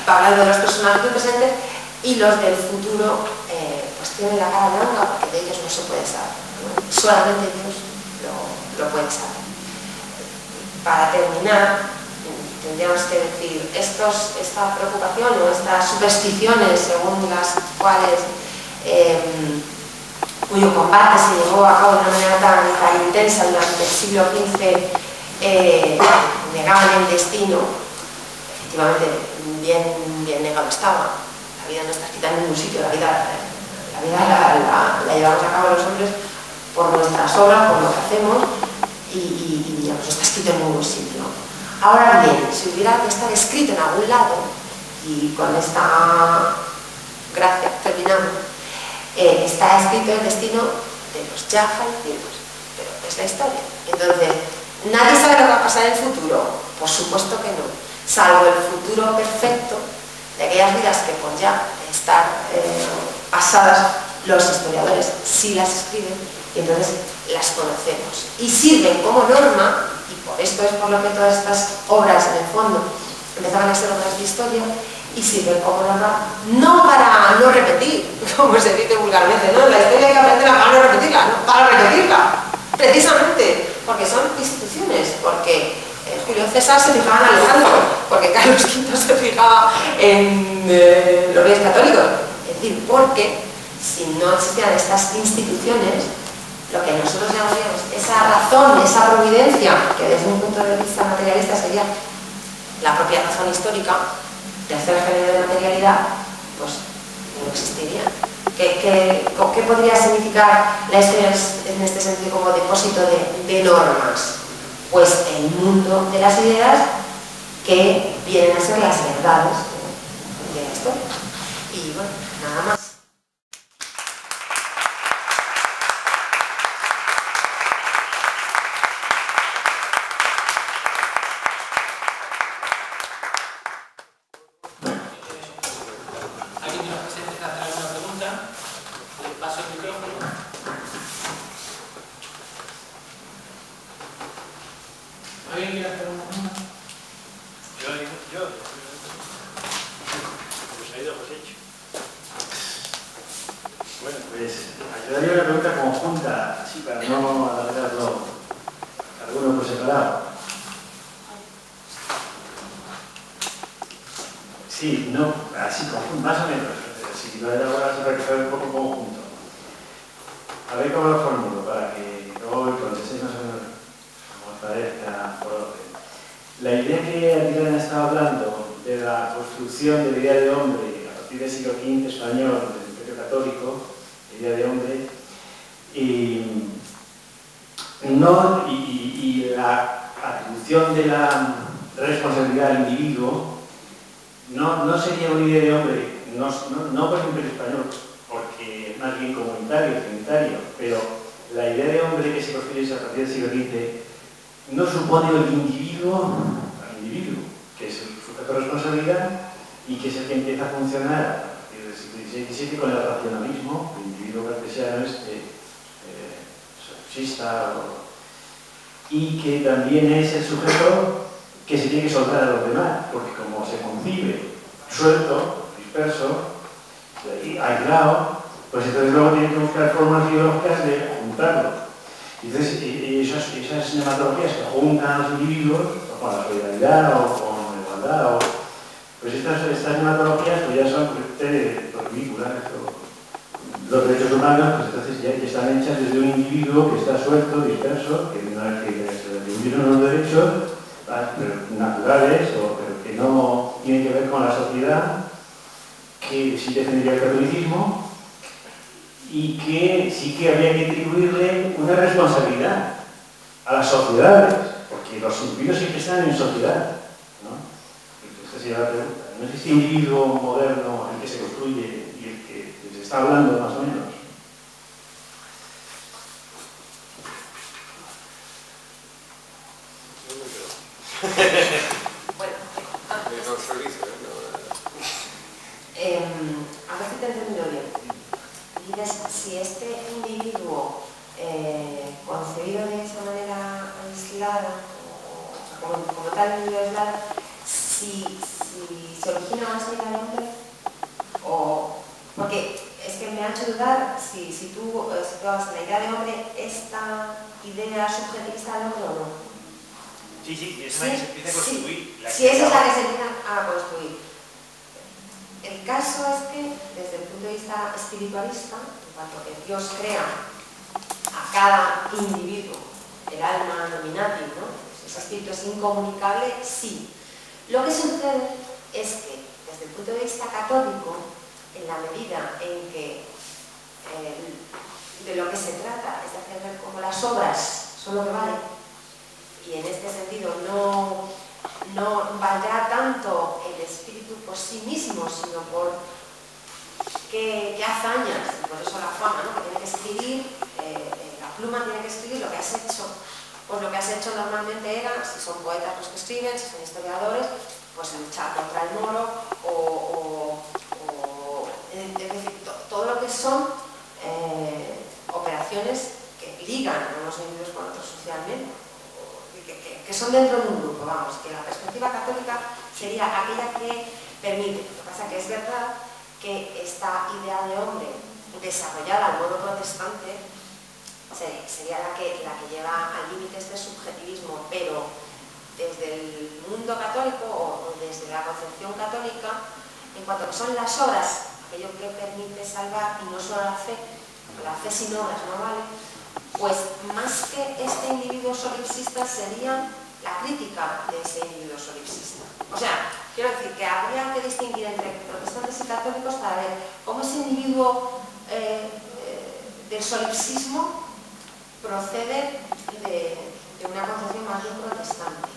Speaker 1: Va hablando de los personajes del presente, y los del futuro, pues tienen la cara blanca, porque de ellos no se puede saber, ¿no? Solamente Dios lo puede saber. Para terminar, tendríamos que decir, esta preocupación o estas supersticiones según las cuales cuyo combate se llevó a cabo de una manera tan intensa durante el siglo XV, negaban el destino, efectivamente bien negado estaba. La vida no está escrita en ningún sitio, la vida la llevamos a cabo los hombres por nuestras obras, por lo que hacemos, y digamos, está escrito en ningún sitio. Ahora bien, si hubiera que estar escrito en algún lado, y con esta gracia terminamos, está escrito el destino de los ya fallecidos, pero es la historia. Entonces, ¿nadie sabe lo que va a pasar en el futuro? Por supuesto que no, salvo el futuro perfecto de aquellas vidas que por ya estar pasadas, los historiadores sí las escriben, y entonces las conocemos y sirven como norma, y por esto es por lo que todas estas obras en el fondo empezaban a ser obras de historia, y sirven como norma no para no repetir, como se dice vulgarmente, ¿no? La historia hay que aprenderla para no repetirla, no, para repetirla, precisamente porque son instituciones, porque Julio César se fijaba en Alejandro, porque Carlos V se fijaba en los reyes católicos, es decir, porque si no existieran estas instituciones, lo que nosotros llamaríamos esa razón, esa providencia, que desde un punto de vista materialista sería la propia razón histórica, tercer género de materialidad, pues no existiría. ¿Qué podría significar la historia en este sentido como depósito de normas? Pues el mundo de las ideas que vienen a ser las verdades de la historia. Y bueno, nada más.
Speaker 2: Y que también es el sujeto que se tiene que soltar a los demás, porque como se concibe suelto, disperso, aislado, pues entonces luego tiene que buscar formas ideológicas de juntarlo. Entonces, esas cinematologías que juntan a los individuos, o con la solidaridad o con la igualdad, pues estas cinematologías pues ya son ridículas. los derechos humanos, pues entonces ya están hechas desde un individuo que está suelto, disperso, que una vez que se le atribuyeron unos derechos naturales, pero que no tienen que ver con la sociedad, que sí defendería el catolicismo y que sí que habría que atribuirle una responsabilidad a las sociedades, porque los individuos siempre están en sociedad, ¿no? Esta sería la pregunta. ¿No es este individuo moderno el que se construye y el que se está hablando más o menos?
Speaker 1: Bueno, a ver si te he entendido bien. Dices, si este individuo concebido de esa manera aislada, como tal individuo aislado, si se origina más allá del hombre, o porque es que me ha hecho dudar si tú situabas en la idea de hombre esta idea subjetivista del hombre o no.
Speaker 3: Sí, es la que se empieza a construir.
Speaker 1: Sí, esa es la que se empieza a construir. El caso es que, desde el punto de vista espiritualista, en cuanto que Dios crea a cada individuo, el alma nominati, ¿no? Ese espíritu es incomunicable, sí. Lo que sucede es que, desde el punto de vista católico, en la medida en que de lo que se trata es de hacer ver cómo las obras son lo que valen, y en este sentido no valdrá tanto el espíritu por sí mismo, sino por qué hazañas, y por eso la fama, ¿no? Que tiene que escribir, la pluma tiene que escribir lo que has hecho. Pues lo que has hecho normalmente era, si son poetas los que escriben, si son historiadores, pues luchar contra el moro, es decir, todo lo que son operaciones que ligan a unos individuos con otros socialmente, que son dentro de un grupo, vamos, que la perspectiva católica sería aquella que permite. Lo que pasa es que es verdad que esta idea de hombre desarrollada al modo protestante sería la que lleva al límite este subjetivismo, pero desde el mundo católico o desde la concepción católica, en cuanto que son las obras, aquello que permite salvar, y no solo la fe sin obras no vale, pues más que este individuo solipsista sería la crítica de ese individuo solipsista. O sea, quiero decir que habría que distinguir entre protestantes y católicos para ver cómo ese individuo del solipsismo procede de una concepción más bien protestante.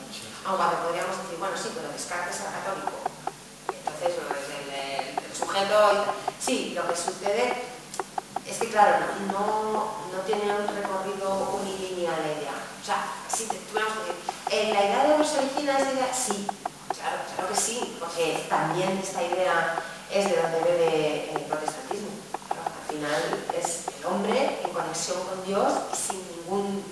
Speaker 1: Aunque podríamos decir, bueno, sí, pero Descartes era católico. Entonces, el sujeto... Sí, lo que sucede es que, claro, no tiene un recorrido unilineal la idea. O sea, si tuviéramos que decir, ¿la idea de los se origina esa idea? Sí, claro que sí, porque también esta idea es de donde bebe el protestantismo. Al final es el hombre en conexión con Dios y sin ningún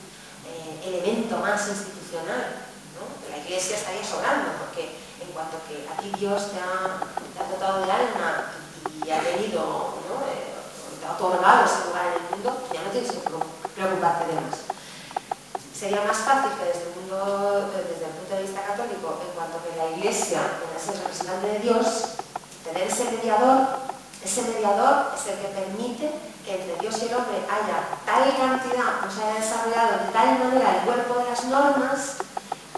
Speaker 1: elemento más institucional, ¿no? La Iglesia estaría sobrando, porque en cuanto que a ti Dios te ha dotado del alma y ha venido, ¿no? Te ha otorgado ese lugar en el mundo, ya no tienes que preocuparte de más. Sería más fácil que desde el punto de vista católico, en cuanto que la Iglesia es el representante de Dios, tener ese mediador es el que permite que entre Dios y el hombre haya tal cantidad, se haya desarrollado de tal manera el cuerpo de las normas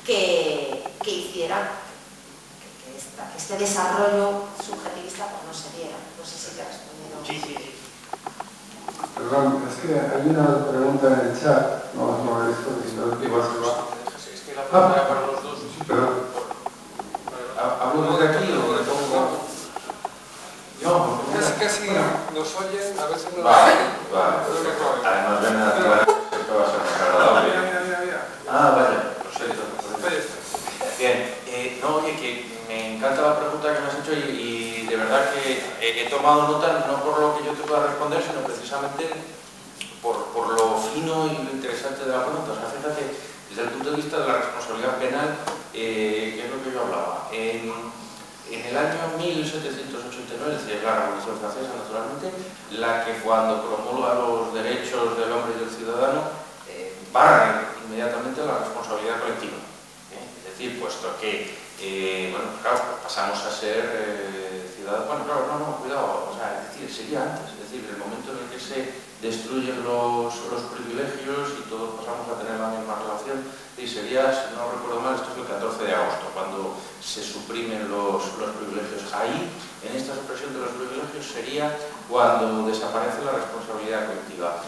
Speaker 1: que hiciera que este desarrollo subjetivista pues no se diera. No sé si te ha respondido.
Speaker 3: Sí.
Speaker 4: Perdón, es que hay una pregunta en el chat, no he visto, sino igual se va.
Speaker 5: Es que la pregunta era para los dos.
Speaker 4: Sí, perdón. ¿Hablo de aquí o de pongo? No,
Speaker 5: Casi nos oyen, a veces no nos
Speaker 6: Vale.
Speaker 5: oyen.
Speaker 6: Además ven a actuar, esto va a ser más agradable. Vale, perfecto. Bien, no, oye, que me encanta la pregunta que me has hecho y de verdad que he tomado nota, no por lo que yo te pueda responder, sino precisamente por lo fino y lo interesante de la pregunta. O sea, fíjate, desde el punto de vista de la responsabilidad penal, que es lo que yo hablaba. En el año 1789, es decir, la Revolución Francesa, naturalmente, la que cuando promulga los derechos del hombre y del ciudadano, barra inmediatamente la responsabilidad colectiva. Es decir, puesto que, bueno, claro, pasamos a ser ciudadanos, bueno, claro, cuidado, o sea, es decir, decir, sería antes, es decir, el momento en el que se destruyen los privilegios y todos pasamos a tener la misma relación, y sería, si no recuerdo mal, esto es el 14 de agosto, cuando se suprimen los privilegios. Ahí, en esta supresión de los privilegios, sería cuando desaparece la responsabilidad colectiva.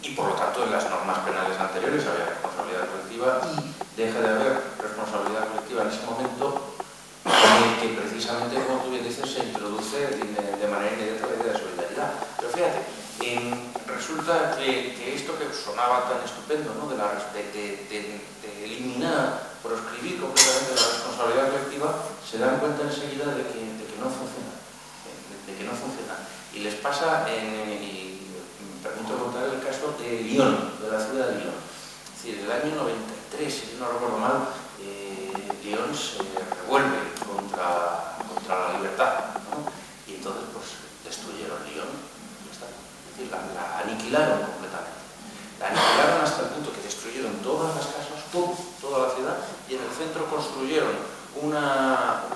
Speaker 6: Y por lo tanto, en las normas penales anteriores había responsabilidad colectiva y deja de haber responsabilidad colectiva en ese momento, en el que precisamente, como tú bien dices, se introduce de manera inmediata la idea de solidaridad. Pero fíjate, resulta que esto que sonaba tan estupendo, ¿no? de eliminar, proscribir completamente la responsabilidad colectiva, se dan cuenta enseguida de que no funciona, de que no funciona. Y les pasa me permito contar el caso de Lyon, de la ciudad de Lyon. Es decir, en el año 93, si no recuerdo mal, Lyon se revuelve contra la libertad, ¿no? Y entonces pues destruyeron Lyon y ya está. Es decir, la aniquilaron completamente. La aniquilaron hasta el punto que destruyeron todas las casas, toda la ciudad, y en el centro construyeron una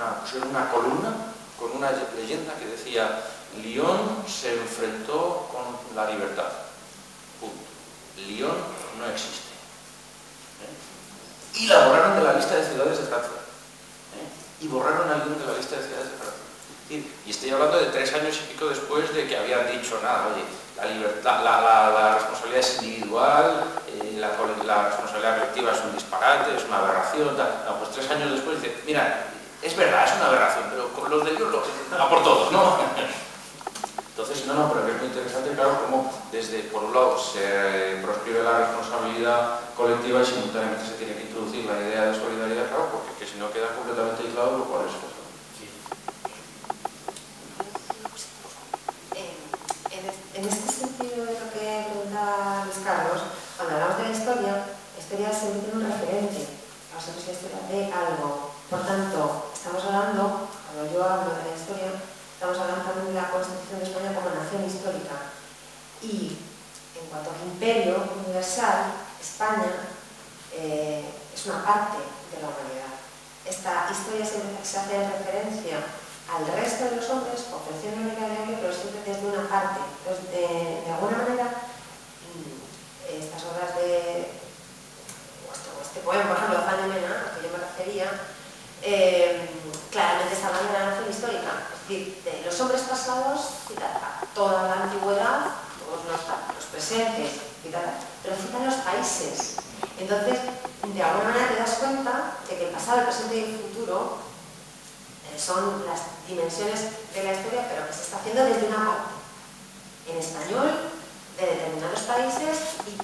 Speaker 6: columna con una leyenda que decía: Lyon se enfrentó con la libertad. Punto. Lyon no existe. Y la borraron de la lista de ciudades de Francia. Y borraron a Lyon de la lista de ciudades de Francia. Y estoy hablando de 3 años y pico después de que habían dicho nada, oye, la libertad, la responsabilidad es individual, la responsabilidad colectiva es un disparate, es una aberración, tal. No, pues 3 años después dice, mira, es verdad, es una aberración, pero con los de Lyon a por todos, ¿no? Entonces, pero es muy interesante, claro, cómo desde, por un lado, se proscribe la responsabilidad colectiva y simultáneamente se tiene que introducir la idea de solidaridad, claro, porque que si no queda completamente aislado, lo cual es justo.
Speaker 1: En este sentido de lo que preguntaba Luis Carlos, cuando hablamos de la historia siempre tiene un referente. Nosotros la historia de algo. Por tanto, estamos hablando, cuando yo hablo de la historia, estamos hablando también de la Constitución de España como nación histórica. Y en cuanto al imperio universal, España es una parte de la humanidad. Esta historia siempre se hace en referencia al resto de los hombres, ofreciendo un equilibrio, pero siempre desde una parte. Entonces, de alguna manera, estas obras de este poema, por ejemplo, de Juan de Mena, al que yo me refería, claramente está hablando de la nación histórica. Es decir, de los hombres pasados, cita toda la antigüedad, todos los presentes, pero citan los países. Entonces, de alguna manera te das cuenta de que el pasado, el presente y el futuro son las dimensiones de la historia, pero que se está haciendo desde una parte. En español, de determinados países y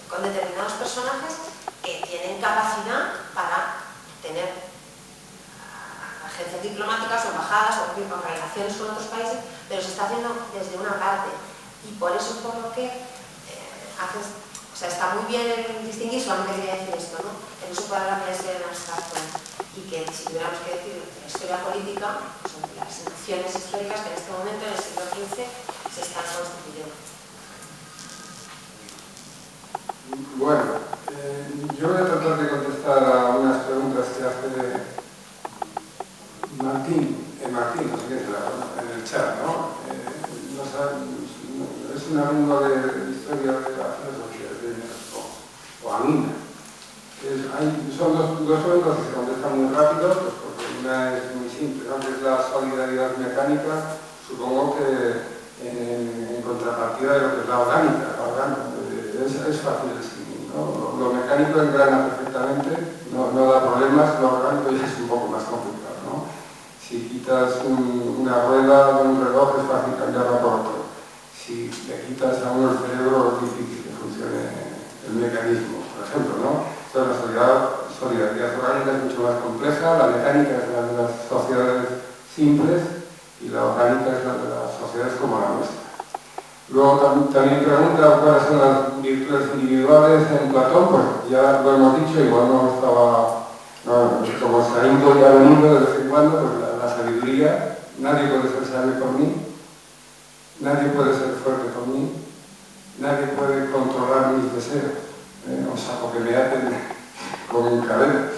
Speaker 1: con determinados personajes que tienen capacidad para tener agencias diplomáticas o embajadas o relaciones con otros países, pero se está haciendo desde una parte. Y por eso es por lo que está muy bien el distinguir, solamente quería decir esto, ¿no? Que no se puede hablar de ser en abstracto y que si tuviéramos que decir la historia política, son las naciones históricas que en este momento, en el siglo XV, se están constituyendo.
Speaker 4: Bueno, yo voy a tratar de contestar a unas preguntas que hace Martín, no sé qué es en el chat, ¿no? Es un alumno de historia de la filosofía o Amina. Son dos preguntas que se contestan muy rápido, pues porque una es muy simple, ¿no? Que es la solidaridad mecánica, supongo que en contrapartida de lo que es la orgánica. Es fácil de distinguir, ¿no? Lo mecánico engrana perfectamente, no da problemas, lo orgánico ya es un poco más complicado, ¿no? Si quitas una rueda de un reloj es fácil cambiarla por otro. Si le quitas a uno el cerebro es difícil que funcione el mecanismo, por ejemplo, ¿no? Entonces la solidaridad orgánica es mucho más compleja, la mecánica es la de las sociedades simples y la orgánica es la de las sociedades como la nuestra. Luego también pregunta cuáles son las virtudes individuales en Platón, pues ya lo hemos dicho, igual como se ha ido y ha venido de vez en cuando, pues la sabiduría, nadie puede ser sabio por mí, nadie puede ser fuerte por mí, nadie puede controlar mis deseos, o sea, porque me aten con cadenas,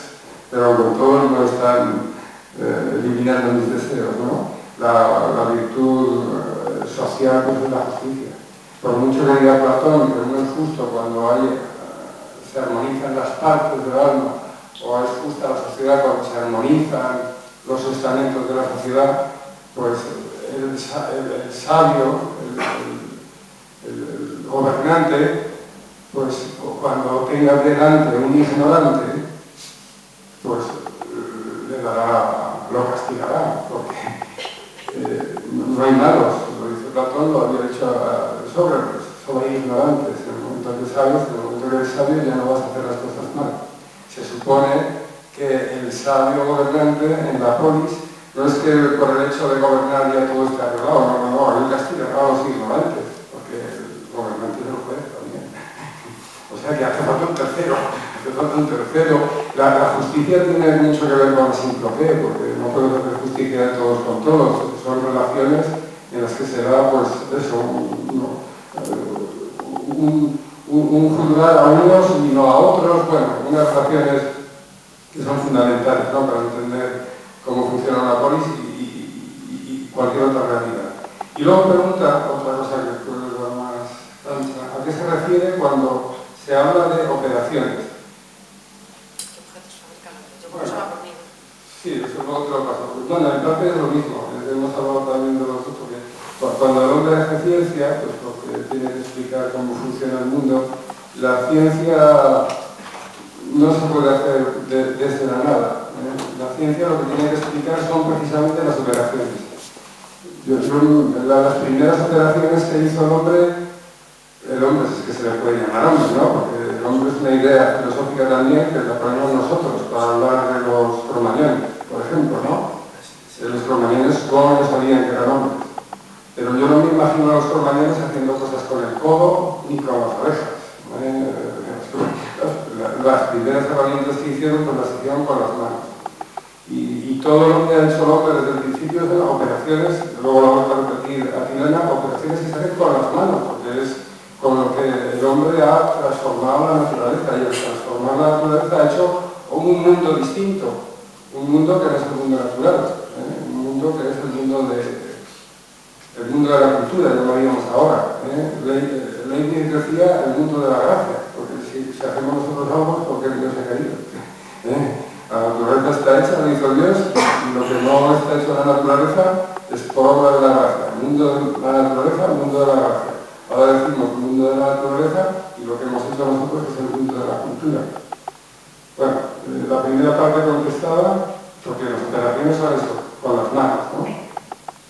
Speaker 4: pero con todo no están eliminando mis deseos, ¿no? la virtud social pues es la justicia. Por mucho que diga Platón que no es justo cuando se armonizan las partes del alma, o es justa la sociedad cuando se armonizan los estamentos de la sociedad, pues el sabio, el gobernante, pues cuando tenga delante un ignorante, pues lo castigará, porque no hay malos, lo dice Platón, lo había dicho sobre ignorantes. En el momento que sabes, en el momento que eres sabio ya no vas a hacer las cosas mal. Se supone que el sabio gobernante en la polis no es que por el hecho de gobernar ya todo esté arreglado, no, hay un castigo a los ignorantes, porque el gobernante es el juez también. O sea que hace falta un tercero. La justicia tiene mucho que ver con la sincropía, porque no puedes hacer justicia de todos con todos, son relaciones en las que se da, pues, eso, un juzgar a unos y no a otros, bueno, unas relaciones que son fundamentales, ¿no?, para entender cómo funciona una polis y cualquier otra realidad. Y luego pregunta, otra cosa que puede ser más ancha, ¿a qué se refiere cuando se habla de operaciones? Sí, eso luego te lo paso. Bueno, en parte es lo mismo, hemos hablado también de los otros, porque cuando el hombre hace ciencia, pues porque tiene que explicar cómo funciona el mundo, la ciencia no se puede hacer desde la nada. La ciencia lo que tiene que explicar son precisamente las operaciones. Las primeras operaciones que hizo el hombre es que se le puede llamar hombre, ¿no? Porque el hombre es una idea filosófica también que la ponemos nosotros para hablar de los cromañones, por ejemplo, ¿no? Los cromañones no sabían que eran hombres. Pero yo no me imagino a los cromañones haciendo cosas con el codo ni con las orejas. Las primeras herramientas que hicieron, pues las hicieron con las manos. Y todo lo que ha hecho el hombre desde el principio son operaciones, luego lo vamos a repetir a Elena, operaciones que se hacen con las manos, porque es con lo que el hombre ha transformado la naturaleza, y al transformar la naturaleza ha hecho un mundo distinto, un mundo que no es el mundo natural, un mundo que es el mundo de la cultura, llamaríamos ahora. Leibniz decía el mundo de la gracia, porque si hacemos nosotros algo, ¿por qué Dios se ha caído? La naturaleza está hecha, lo hizo Dios, y lo que no está hecho en la naturaleza es por obra de la gracia. El mundo de la naturaleza, el mundo de la gracia. Ahora decimos el mundo de la naturaleza y lo que hemos hecho nosotros es el mundo de la cultura. Bueno, la primera parte contestada, porque las operaciones son eso, con las manos, ¿no?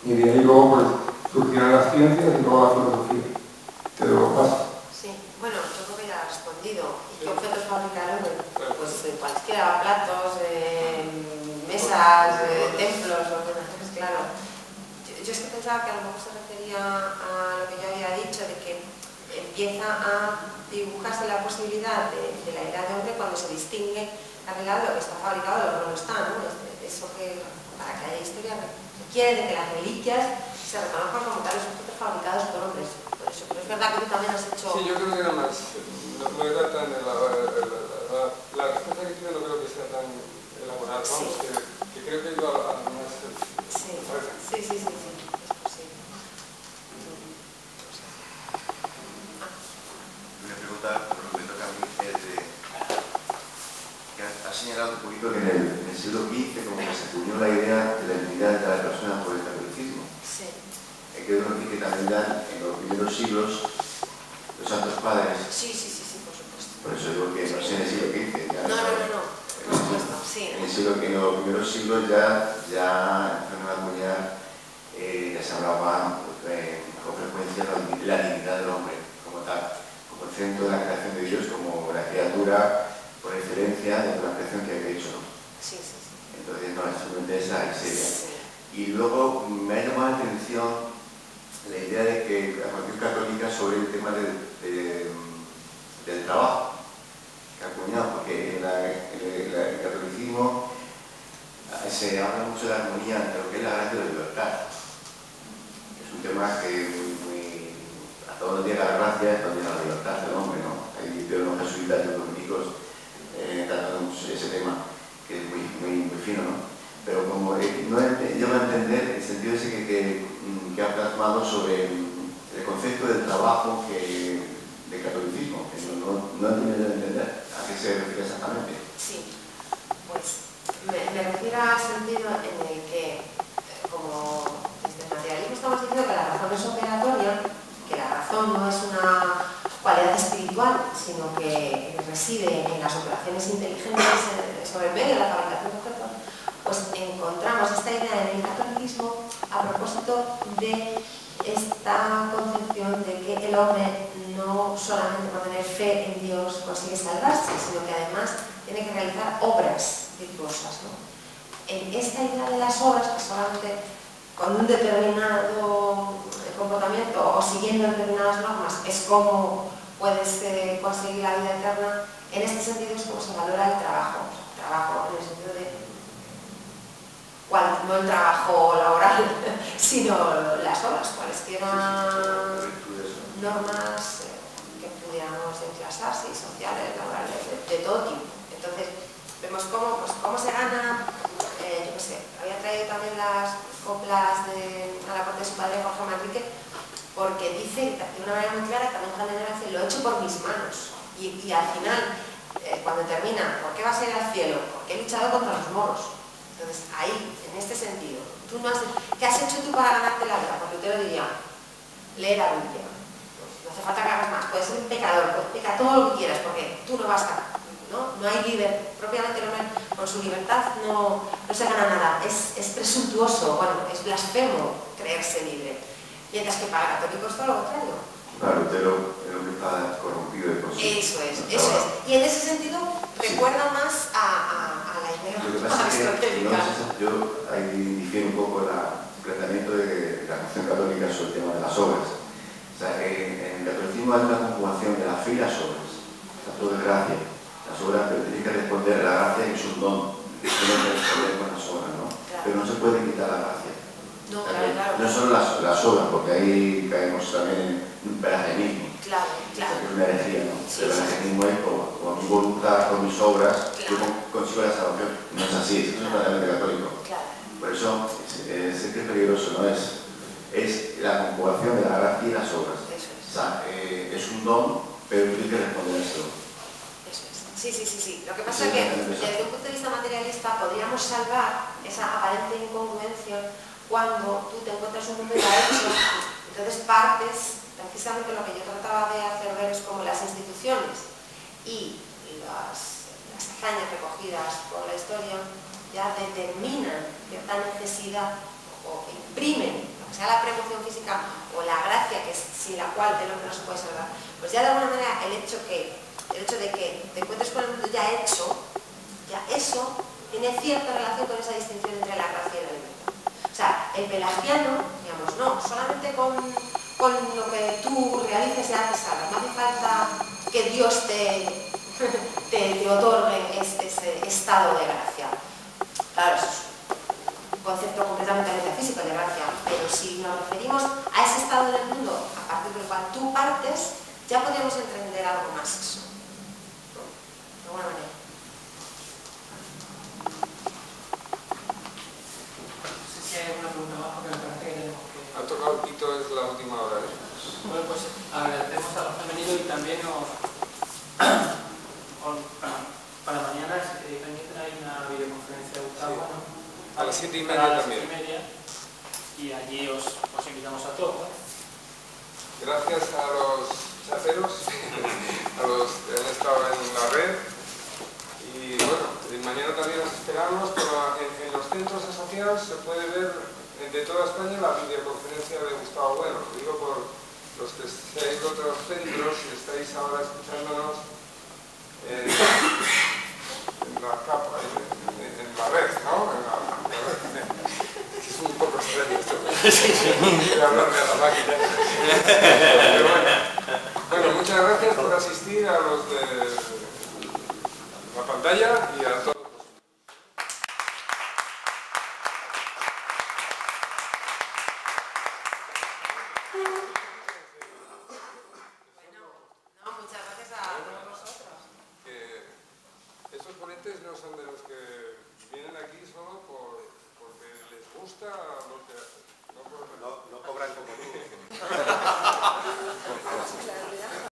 Speaker 4: Y de ahí luego pues surgirán las ciencias y luego la filosofía. Te lo paso.
Speaker 1: Sí, bueno, yo creo que ya ha respondido. ¿Y qué objetos fabricaron? Pues cualquiera, platos, mesas, templos, ordenaciones, claro. Yo es que pensaba que a lo mejor se refería a lo que yo había dicho, de que empieza a dibujarse la posibilidad de la edad de hombre cuando se distingue la realidad de lo que está fabricado de lo que no está, ¿no? Eso que, para que haya historia, requiere de que las reliquias se reconozcan como tales objetos fabricados por hombres. Por eso, pero es verdad que tú también has hecho...
Speaker 5: Sí, yo creo que era más... No era tan... La respuesta que tiene no creo que sea tan elaborada, vamos, sí. que creo que iba a más...
Speaker 1: Sí.
Speaker 6: Una pregunta, por lo que me toca a mí, es de... que has señalado un poquito que en el siglo XV como que se acuñó la idea de la dignidad de cada persona por el catolicismo.
Speaker 1: Sí.
Speaker 6: Que es lo que también dan en los primeros siglos los santos padres.
Speaker 1: Sí, por supuesto.
Speaker 6: Por eso digo que no sé en el siglo XV. Ya
Speaker 1: no, por supuesto, sí.
Speaker 6: En los primeros siglos ya empezaron a acuñar, ya se hablaba con frecuencia la dignidad del hombre como tal, como el centro de la creación de Dios, como la criatura por excelencia de la creación que ha hecho, ¿no?
Speaker 1: Sí.
Speaker 6: Entonces, no, simplemente esa es seria.
Speaker 1: Sí.
Speaker 6: Y luego me ha llamado la atención la idea de que la cuestión católica sobre el tema del trabajo que ha acuñado, porque en el catolicismo se habla mucho de la armonía entre lo que es la gracia y la libertad. Es un tema que a todos los días la gracia es también la libertad del hombre, ¿no? Hay teólogos jesuitas y dominicos tratando ese tema, que es muy fino, ¿no? Pero como no lleva a entender el sentido ese que
Speaker 7: que ha plasmado sobre el concepto del trabajo de catolicismo, que no he tenido que entender a qué se refiere exactamente.
Speaker 1: Sí, pues me refiero al sentido en el que, como desde el materialismo estamos diciendo que la razón es operatoria, que la razón no es una cualidad espiritual, sino que reside en las operaciones inteligentes sobre el medio de la fabricación de objetos, pues encontramos esta idea en el catolicismo a propósito de esta concepción de que el hombre no solamente por tener fe en Dios consigue salvarse, sino que además tiene que realizar obras virtuosas, ¿no? En esta idea de las obras, que solamente con un determinado comportamiento o siguiendo determinadas normas es como puedes conseguir la vida eterna, en este sentido es como se valora el trabajo en el sentido de no el trabajo laboral, sino las obras, cualesquiera normas que pudiéramos enclasarse, sociales, laborales, de todo tipo. Entonces, vemos cómo se gana, yo qué sé, había traído también las coplas a la corte de su padre, Jorge Manrique, porque dice de una manera muy clara que también Juan de Nera dice, lo he hecho por mis manos. Y al final, cuando termina, ¿por qué vas a ir al cielo? Porque he luchado contra los moros. Entonces, ahí, en este sentido, ¿qué has hecho tú para ganarte la vida? Porque yo te lo diría, lee la Biblia. No hace falta que hagas más, puedes ser un pecador, peca todo lo que quieras, porque tú no vas a... No hay libertad, propiamente el hombre con su libertad no se gana nada, es presuntuoso, bueno, es blasfemo creerse libre. Mientras que para el católico es todo lo contrario.
Speaker 7: Claro, el hombre está corrompido de por sí.
Speaker 1: Eso es. Y en ese sentido recuerda más a la idea aristotélica.
Speaker 7: Yo ahí difiero un poco el planteamiento de la Constitución Católica sobre el tema de las obras. O sea, en el catolicismo hay una conjugación de la fe y las obras. O sea, todo es gracia. Las obras, pero tienes que responder a la gracia, que es un don. Tienes que responder con las obras, ¿no? Claro. Pero no se puede quitar la gracia.
Speaker 1: No, claro.
Speaker 7: No solo las obras, porque ahí caemos también en un pelagianismo. Claro. Que es una herejía, ¿no? Sí, el pelagianismo es con mi voluntad, con mis obras, yo consigo la salvación. No es así, eso es totalmente católico. Claro. Por eso es que es peligroso, ¿no? Es la conjugación de la gracia y las obras. Eso es. O sea, es un don, pero tienes que responder a eso.
Speaker 1: Sí. Lo que pasa es que desde un punto de vista materialista podríamos salvar esa aparente incongruencia cuando tú te encuentras un mundo ya hecho, entonces partes, precisamente lo que yo trataba de hacer ver es como las instituciones y las hazañas recogidas por la historia ya determinan cierta necesidad o imprimen, lo que sea la premoción física o la gracia que es sin la cual el hombre no se puede salvar, pues ya de alguna manera el hecho de que te encuentres con el mundo ya hecho, ya eso tiene cierta relación con esa distinción entre la gracia y la libertad. O sea, el pelagiano, digamos, no, solamente con lo que tú realices ya te salvas, no hace falta que Dios te otorgue ese estado de gracia. Claro, eso es un concepto completamente metafísico de gracia, pero si nos referimos a ese estado del mundo a partir del cual tú partes, ya podríamos entender algo más eso. De alguna manera.
Speaker 8: No sé si hay alguna pregunta más, porque me parece que tenemos que...
Speaker 5: Ha tocado el pito, es la última hora, ¿eh?
Speaker 8: Bueno, pues agradecemos a los que han venido y también para mañana, si queréis venir, hay una videoconferencia de Gustavo, ¿no?
Speaker 5: A las 7:30 también.
Speaker 8: Y allí os invitamos a todos, ¿no?
Speaker 5: Gracias a los chaceros, a los que han estado en la red. Y bueno, mañana también os esperamos, pero en los centros asociados se puede ver de toda España la videoconferencia de Gustavo Bueno. Lo digo por los que seáis de otros centros y estáis ahora escuchándonos en la capa, en la red, ¿no? En la red. Es un poco extraño esto. Voy a hablarme a la máquina. Pero bueno, muchas gracias por asistir a los de la pantalla y a todos.